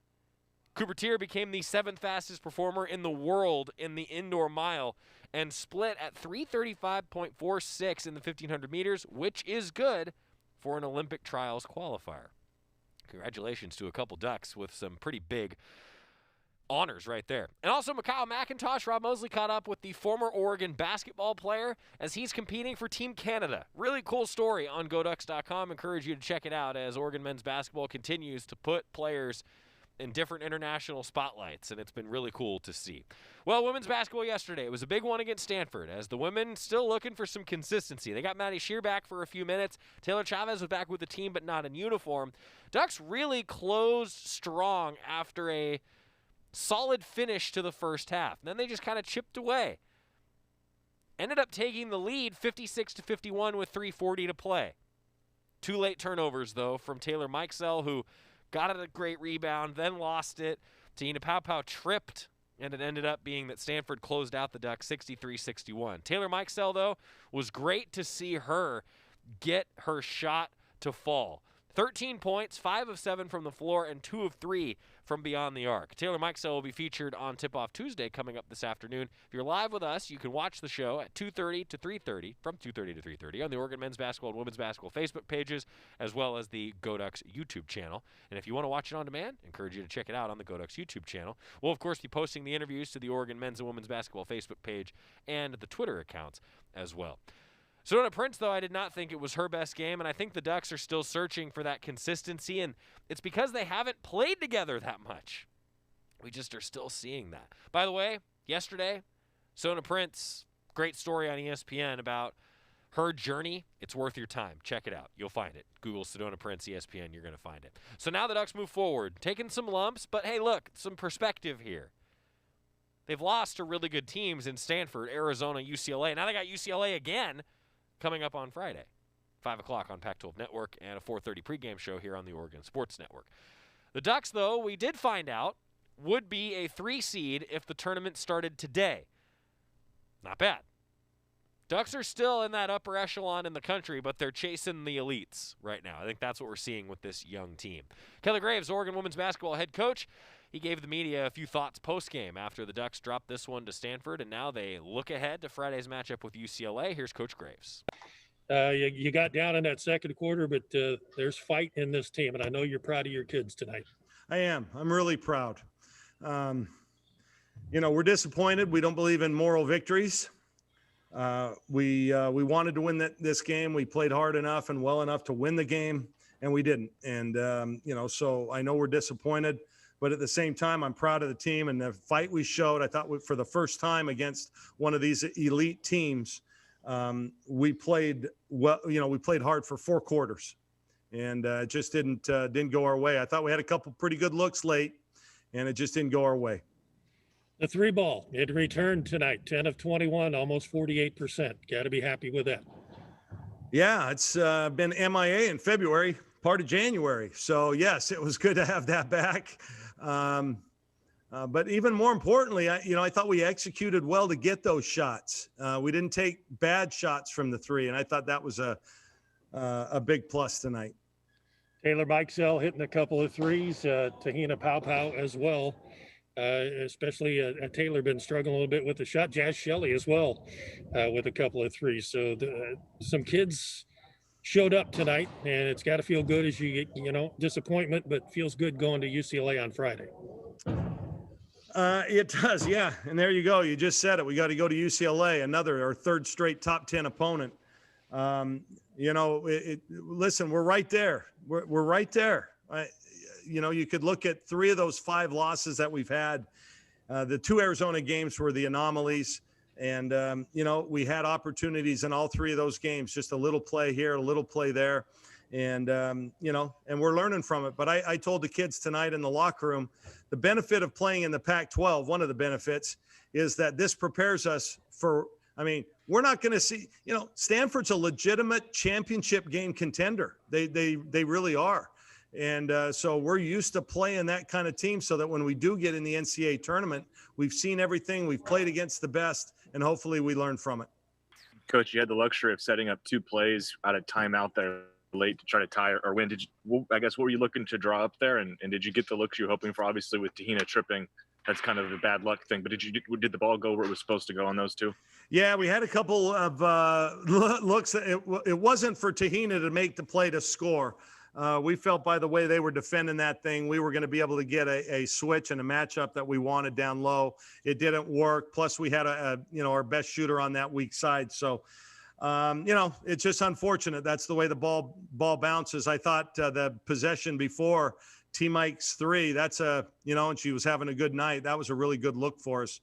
S4: Cooper Tier became the 7th fastest performer in the world in the indoor mile and split at 3:35.46 in the 1,500 meters, which is good for an Olympic trials qualifier. Congratulations to a couple Ducks with some pretty big honors right there. And also Mikhail McIntosh, Rob Mosley caught up with the former Oregon basketball player as he's competing for Team Canada. Really cool story on GoDucks.com. Encourage you to check it out as Oregon men's basketball continues to put players in different international spotlights, and it's been really cool to see. Well, women's basketball yesterday, it was a big one against Stanford, as the women still looking for some consistency. They got Maddie Shear back for a few minutes. Taylor Chavez was back with the team, but not in uniform. Ducks really closed strong after a solid finish to the first half. And then they just kind of chipped away. Ended up taking the lead 56-51 with 3:40 to play. 2 late turnovers, though, from Taylor Mikesell, who got it a great rebound, then lost it. Tina Pau tripped, and it ended up being that Stanford closed out the Ducks 63-61. Taylor Mikesell, though, was great to see her get her shot to fall. 13 points, 5 of 7 from the floor, and 2 of 3 from beyond the arc. Taylor Mikesell will be featured on Tip-Off Tuesday coming up this afternoon. If you're live with us, you can watch the show at 2:30 to 3:30, from 2:30 to 3:30 on the Oregon Men's Basketball and Women's Basketball Facebook pages, as well as the GoDucks YouTube channel. And if you want to watch it on demand, I encourage you to check it out on the GoDucks YouTube channel. We'll, of course, be posting the interviews to the Oregon Men's and Women's Basketball Facebook page and the Twitter accounts as well. Sedona Prince, though, I did not think it was her best game, and I think the Ducks are still searching for that consistency, and it's because they haven't played together that much. We just are still seeing that. By the way, yesterday, Sedona Prince, great story on ESPN about her journey. It's worth your time. Check it out. You'll find it. Google Sedona Prince ESPN. You're going to find it. So now the Ducks move forward, taking some lumps, but hey, look, some perspective here. They've lost to really good teams in Stanford, Arizona, UCLA. Now they got UCLA again coming up on Friday, 5 o'clock on Pac-12 Network, and a 4:30 pregame show here on the Oregon Sports Network. The Ducks, though, we did find out, would be a 3 seed if the tournament started today. Not bad. Ducks are still in that upper echelon in the country, but they're chasing the elites right now. I think that's what we're seeing with this young team. Kelly Graves, Oregon women's basketball head coach, he gave the media a few thoughts post-game after the Ducks dropped this one to Stanford, and now they look ahead to Friday's matchup with UCLA. Here's Coach Graves.
S1: You got down in that second quarter, but there's fight in this team, and I know you're proud of your kids tonight.
S22: I am. I'm really proud. We're disappointed. We don't believe in moral victories. We wanted to win this game. We played hard enough and well enough to win the game, and we didn't. And, so I know we're disappointed, but at the same time, I'm proud of the team and the fight we showed. I thought for the first time against one of these elite teams, we played well. We played hard for 4 quarters, and it just didn't go our way. I thought we had a couple pretty good looks late, and it just didn't go our way.
S1: The 3 ball, it returned tonight, 10 of 21, almost 48%. Got to be happy with that.
S22: Yeah, it's been MIA in February, part of January. So, yes, it was good to have that back. But even more importantly, I thought we executed well to get those shots. We didn't take bad shots from the 3, and I thought that was a big plus tonight.
S1: Taylor Mikesell hitting a couple of 3s, Tahina Pau as well. Especially Taylor been struggling a little bit with the shot. Jazz Shelley as well with a couple of 3s. So some kids showed up tonight, and it's got to feel good as you get, disappointment, but feels good going to UCLA on Friday.
S22: It does, yeah. And there you go. You just said it. We got to go to UCLA, our 3rd straight top 10 opponent. Listen, we're right there. We're right there. You could look at 3 of those 5 losses that we've had. The 2 Arizona games were the anomalies. And, we had opportunities in all 3 of those games, just a little play here, a little play there. And, and we're learning from it. But I told the kids tonight in the locker room, the benefit of playing in the Pac-12, one of the benefits is that this prepares us for, we're not going to see, Stanford's a legitimate championship game contender. They really are. And so we're used to playing that kind of team so that when we do get in the NCAA tournament, we've seen everything, we've played against the best, and hopefully we learn from it.
S2: Coach, you had the luxury of setting up 2 plays out of timeout there late to try to tie or win. What were you looking to draw up there? And did you get the looks you were hoping for? Obviously with Tahina tripping, that's kind of a bad luck thing, but did the ball go where it was supposed to go on those 2?
S22: Yeah, we had a couple of looks. It wasn't for Tahina to make the play to score. We felt by the way they were defending that thing, we were going to be able to get a switch and a matchup that we wanted down low. It didn't work. Plus we had our best shooter on that weak side. So, it's just unfortunate. That's the way the ball bounces. I thought the possession before T-Mike's 3, that's and she was having a good night. That was a really good look for us.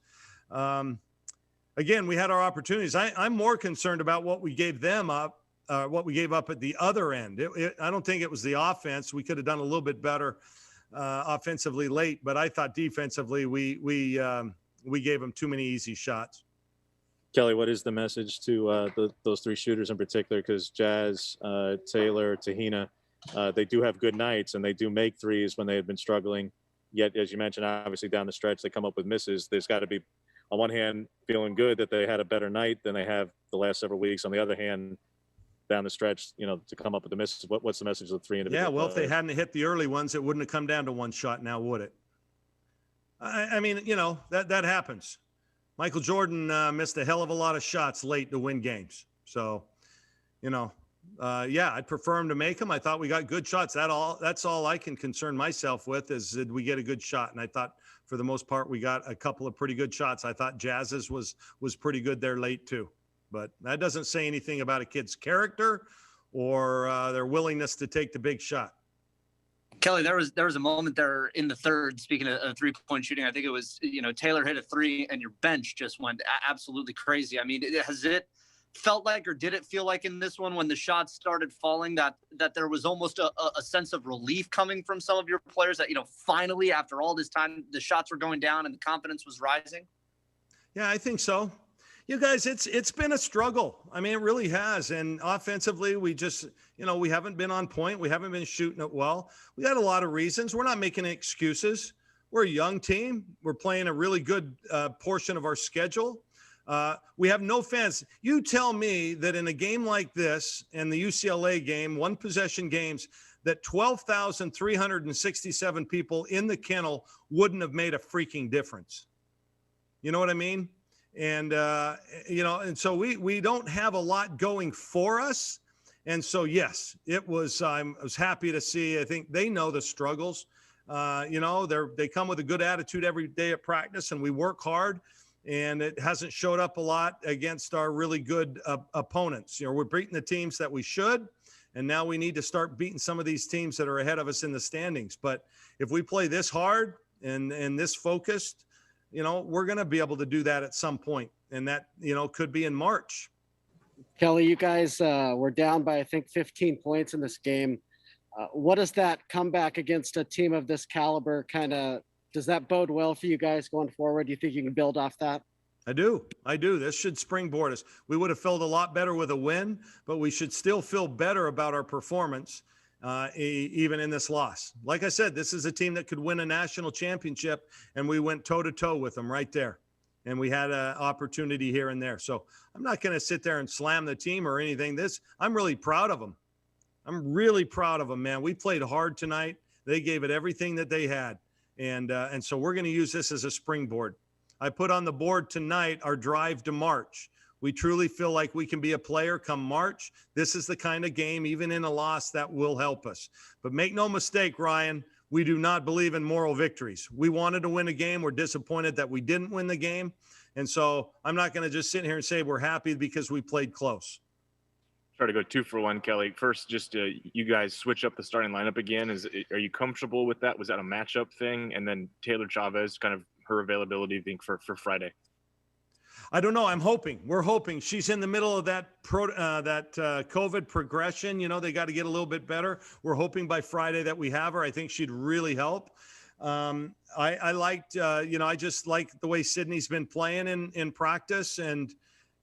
S22: Again, we had our opportunities. I'm more concerned about what we gave them up. What we gave up at the other end. I don't think it was the offense. We could have done a little bit better offensively late, but I thought defensively we gave them too many easy shots.
S8: Kelly, what is the message to those 3 shooters in particular? Because Jazz, Taylor, Tahina, they do have good nights and they do make 3s when they had been struggling. Yet, as you mentioned, obviously down the stretch they come up with misses. There's got to be, on one hand, feeling good that they had a better night than they have the last several weeks. On the other hand, down the stretch, to come up with the misses. What's the message of the 3 individuals?
S22: Yeah, well, if they hadn't hit the early ones, it wouldn't have come down to 1 shot now, would it? That happens. Michael Jordan missed a hell of a lot of shots late to win games. So, I'd prefer him to make them. I thought we got good shots. That's all I can concern myself with is did we get a good shot? And I thought for the most part, we got a couple of pretty good shots. I thought Jazz's was pretty good there late too. But that doesn't say anything about a kid's character or their willingness to take the big shot.
S23: Kelly, there was a moment there in the 3rd, speaking of 3-point shooting, I think it was, Taylor hit a 3 and your bench just went absolutely crazy. Has it felt like, or did it feel like in this one when the shots started falling that there was almost a sense of relief coming from some of your players that, finally after all this time, the shots were going down and the confidence was rising?
S22: Yeah, I think so. You guys, it's been a struggle. It really has. And offensively, we just, we haven't been on point. We haven't been shooting it well. We got a lot of reasons. We're not making excuses. We're a young team. We're playing a really good portion of our schedule. We have no fans. You tell me that in a game like this, and the UCLA game, 1 possession games, that 12,367 people in the kennel wouldn't have made a freaking difference. You know what I mean? And, and so we don't have a lot going for us. And so, yes, I was happy to see, I think they know the struggles. They come with a good attitude every day at practice and we work hard, and it hasn't showed up a lot against our really good opponents. We're beating the teams that we should, And now we need to start beating some of these teams that are ahead of us in the standings. But if we play this hard and this focused, we're going to be able to do that at some point. And that, could be in March.
S7: Kelly, you guys were down by, I think, 15 points in this game. What does that comeback against a team of this caliber does that bode well for you guys going forward? Do you think you can build off that?
S22: I do. This should springboard us. We would have felt a lot better with a win, but we should still feel better about our performance, even in this loss. Like I said, this is a team that could win a national championship, and we went toe-to-toe with them right there. And we had an opportunity here and there. So I'm not going to sit there and slam the team or anything. I'm really proud of them. I'm really proud of them, man. We played hard tonight. They gave it everything that they had. And so we're going to use this as a springboard. I put on the board tonight our drive to March. We truly feel like we can be a player come March. This is the kind of game, even in a loss, that will help us. But make no mistake, Ryan, we do not believe in moral victories. We wanted to win a game. We're disappointed that we didn't win the game. And so I'm not going to just sit here and say we're happy because we played close.
S2: Try to go 2 for 1, Kelly. First, just you guys switch up the starting lineup again. Are you comfortable with that? Was that a matchup thing? And then Taylor Chavez, kind of her availability, I think, for Friday.
S22: I don't know. We're hoping. She's in the middle of that COVID progression. They got to get a little bit better. We're hoping by Friday that we have her. I think she'd really help. I liked, I just like the way Sydney's been playing in practice, and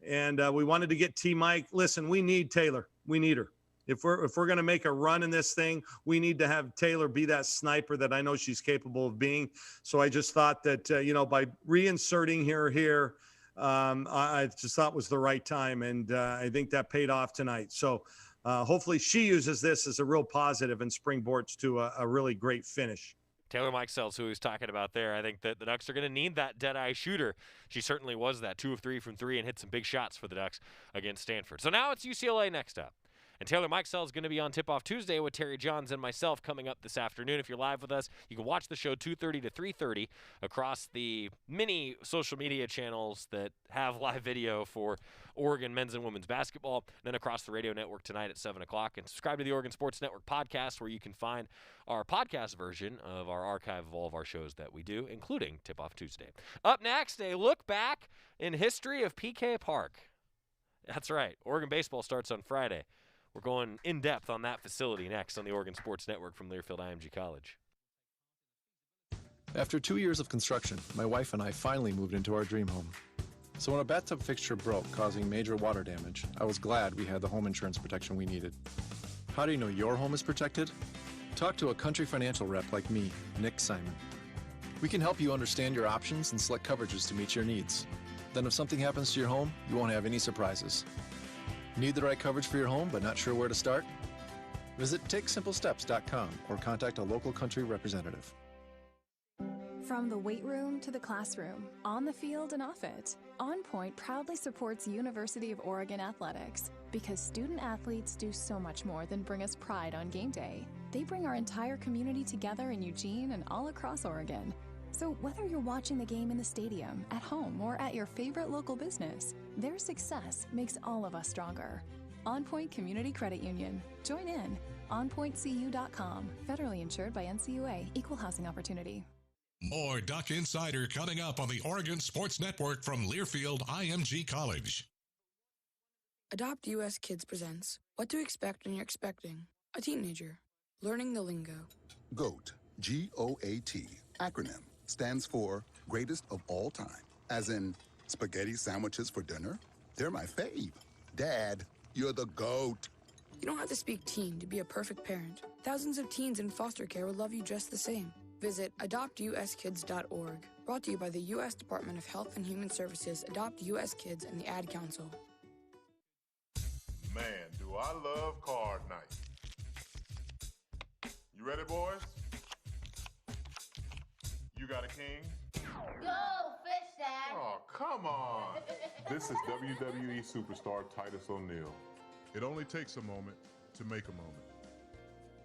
S22: we wanted to get T-Mike. Listen, we need Taylor. We need her. If we're going to make a run in this thing, we need to have Taylor be that sniper that I know she's capable of being. So I just thought that, by reinserting her here, I just thought was the right time. And I think that paid off tonight. So hopefully she uses this as a real positive and springboards to a really great finish.
S4: Taylor Mikesell's who he's talking about there. I think that the Ducks are going to need that dead-eye shooter. She certainly was that, 2 of 3 from 3 and hit some big shots for the Ducks against Stanford. So now it's UCLA next up. And Taylor Mikesell is going to be on Tip-Off Tuesday with Terry Johns and myself coming up this afternoon. If you're live with us, you can watch the show 2:30 to 3:30 across the many social media channels that have live video for Oregon men's and women's basketball, and then across the radio network tonight at 7 o'clock. And subscribe to the Oregon Sports Network podcast, where you can find our podcast version of our archive of all of our shows that we do, including Tip-Off Tuesday. Up next, a look back in history of PK Park. That's right. Oregon baseball starts on Friday. We're going in-depth on that facility next on the Oregon Sports Network from Learfield IMG College.
S10: After 2 years of construction, my wife and I finally moved into our dream home. So when a bathtub fixture broke, causing major water damage, I was glad we had the home insurance protection we needed. How do you know your home is protected? Talk to a Country Financial rep like me, Nick Simon. We can help you understand your options and select coverages to meet your needs. Then if something happens to your home, you won't have any surprises. Need the right coverage for your home but not sure where to start? Visit TakeSimpleSteps.com or contact a local Country representative.
S13: From the weight room to the classroom, on the field and off it, On Point proudly supports University of Oregon athletics because student athletes do so much more than bring us pride on game day. They bring our entire community together in Eugene and all across Oregon. So whether you're watching the game in the stadium, at home, or at your favorite local business, their success makes all of us stronger. On Point Community Credit Union. Join in. OnPointCU.com. Federally insured by NCUA. Equal housing opportunity.
S5: More Duck Insider coming up on the Oregon Sports Network from Learfield IMG College.
S11: Adopt US Kids presents What to Expect When You're Expecting a Teenager. Learning the lingo.
S24: GOAT, G-O-A-T, acronym, stands for Greatest of All Time. As in, spaghetti sandwiches for dinner? They're my fave. Dad, you're the GOAT.
S11: You don't have to speak teen to be a perfect parent. Thousands of teens in foster care will love you just the same. Visit adoptuskids.org. Brought to you by the U.S. Department of Health and Human Services, Adopt U.S. Kids, and the Ad Council.
S25: Man, do I love card night. You ready, boys? You got a king?
S26: Go, Fish Dad!
S25: Oh, come on. This is WWE superstar Titus O'Neil. It only takes a moment to make a moment.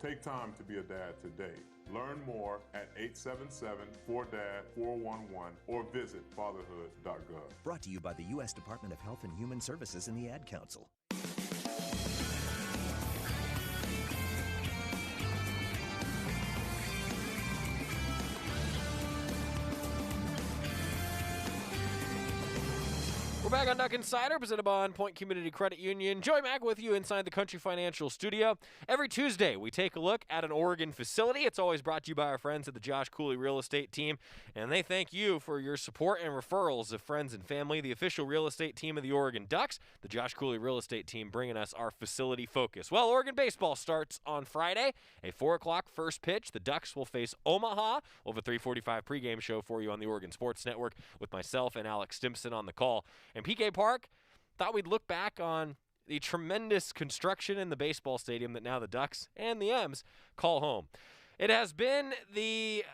S25: Take time to be a dad today. Learn more at 877-4DAD-411 or visit fatherhood.gov.
S27: Brought to you by the U.S. Department of Health and Human Services and the Ad Council.
S4: We're back on Duck Insider, presented by On Point Community Credit Union. Joey Mack with you inside the Country Financial Studio. Every Tuesday, we take a look at an Oregon facility. It's always brought to you by our friends at the Josh Cooley Real Estate Team, and they thank you for your support and referrals of friends and family. The official real estate team of the Oregon Ducks, the Josh Cooley Real Estate Team, bringing us our facility focus. Well, Oregon baseball starts on Friday, a 4 o'clock first pitch. The Ducks will face Omaha. We'll have a 3:45 pregame show for you on the Oregon Sports Network with myself and Alex Stimson on the call. And PK Park, thought we'd look back on the tremendous construction in the baseball stadium that now the Ducks and the M's call home. It has been the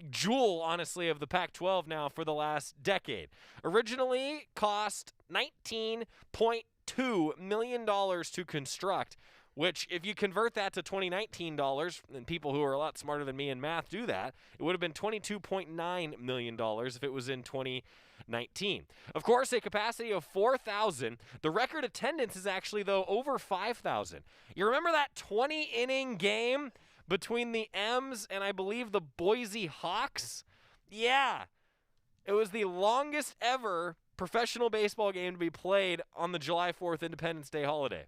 S4: jewel, honestly, of the Pac-12 now for the last decade. Originally cost $19.2 million to construct, which if you convert that to 2019 dollars, and people who are a lot smarter than me in math do that, it would have been $22.9 million if it was in 2019. Of course, a capacity of 4,000. The record attendance is actually, though, over 5,000. You remember that 20-inning game between the M's and I believe the Boise Hawks? Yeah. It was the longest ever professional baseball game to be played on the July 4th Independence Day holiday.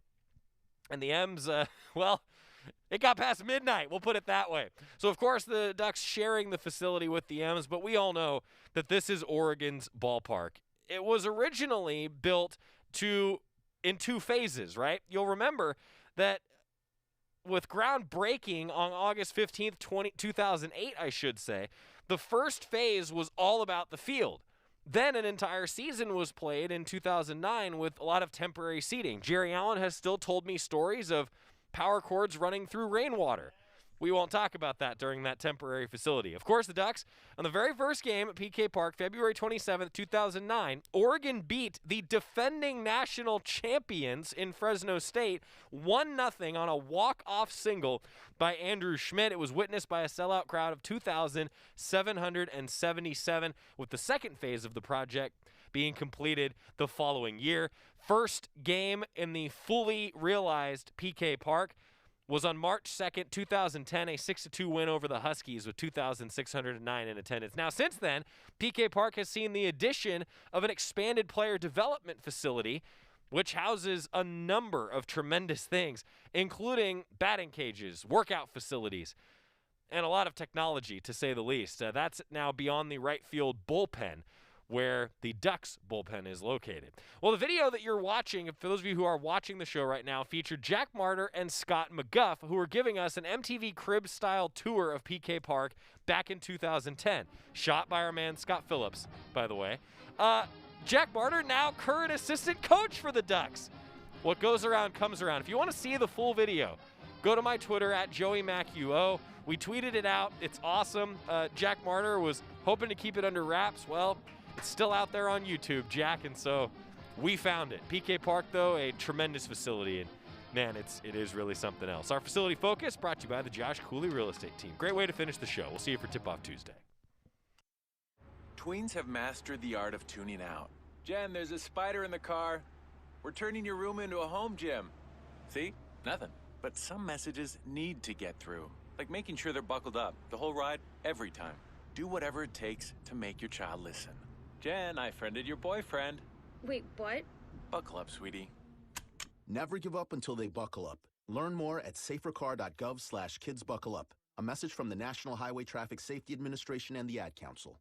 S4: And the M's, well, it got past midnight, we'll put it that way. So, of course, the Ducks sharing the facility with the M's, but we all know that this is Oregon's ballpark. It was originally built in 2 phases, right? You'll remember that with groundbreaking on August 15th, 2008, I should say, the first phase was all about the field. Then an entire season was played in 2009 with a lot of temporary seating. Jerry Allen has still told me stories of power cords running through rainwater. We won't talk about that during that temporary facility. Of course, the Ducks, on the very first game at PK Park, February 27th, 2009, Oregon beat the defending national champions in Fresno State 1-0 on a walk-off single by Andrew Schmidt. It was witnessed by a sellout crowd of 2,777, with the second phase of the project being completed the following year. First game in the fully realized PK Park was on March 2nd, 2010, a 6-2 win over the Huskies with 2,609 in attendance. Now, since then, PK Park has seen the addition of an expanded player development facility, which houses a number of tremendous things, including batting cages, workout facilities, and a lot of technology, to say the least. That's now beyond the right field bullpen, where the Ducks bullpen is located. Well, the video that you're watching, for those of you who are watching the show right now, featured Jack Martyr and Scott McGuff, who are giving us an MTV Cribs-style tour of PK Park back in 2010. Shot by our man Scott Phillips, by the way. Jack Martyr, now current assistant coach for the Ducks. What goes around comes around. If you want to see the full video, go to my Twitter at JoeyMacUO. We tweeted it out. It's awesome. Jack Martyr was hoping to keep it under wraps. Well, it's still out there on YouTube, Jack, and so we found it. PK Park, though, a tremendous facility, and man, it is really something else. Our facility focus brought to you by the Josh Cooley Real Estate Team. Great way to finish the show. We'll see you for Tip-Off Tuesday.
S3: Tweens have mastered the art of tuning out. Jen, there's a spider in the car. We're turning your room into a home gym. See? Nothing. But some messages need to get through, like making sure they're buckled up the whole ride, every time. Do whatever it takes to make your child listen. Jen, I friended your boyfriend.
S6: Wait, what?
S3: Buckle up, sweetie.
S9: Never give up until they buckle up. Learn more at safercar.gov/kidsbuckleup. A message from the National Highway Traffic Safety Administration and the Ad Council.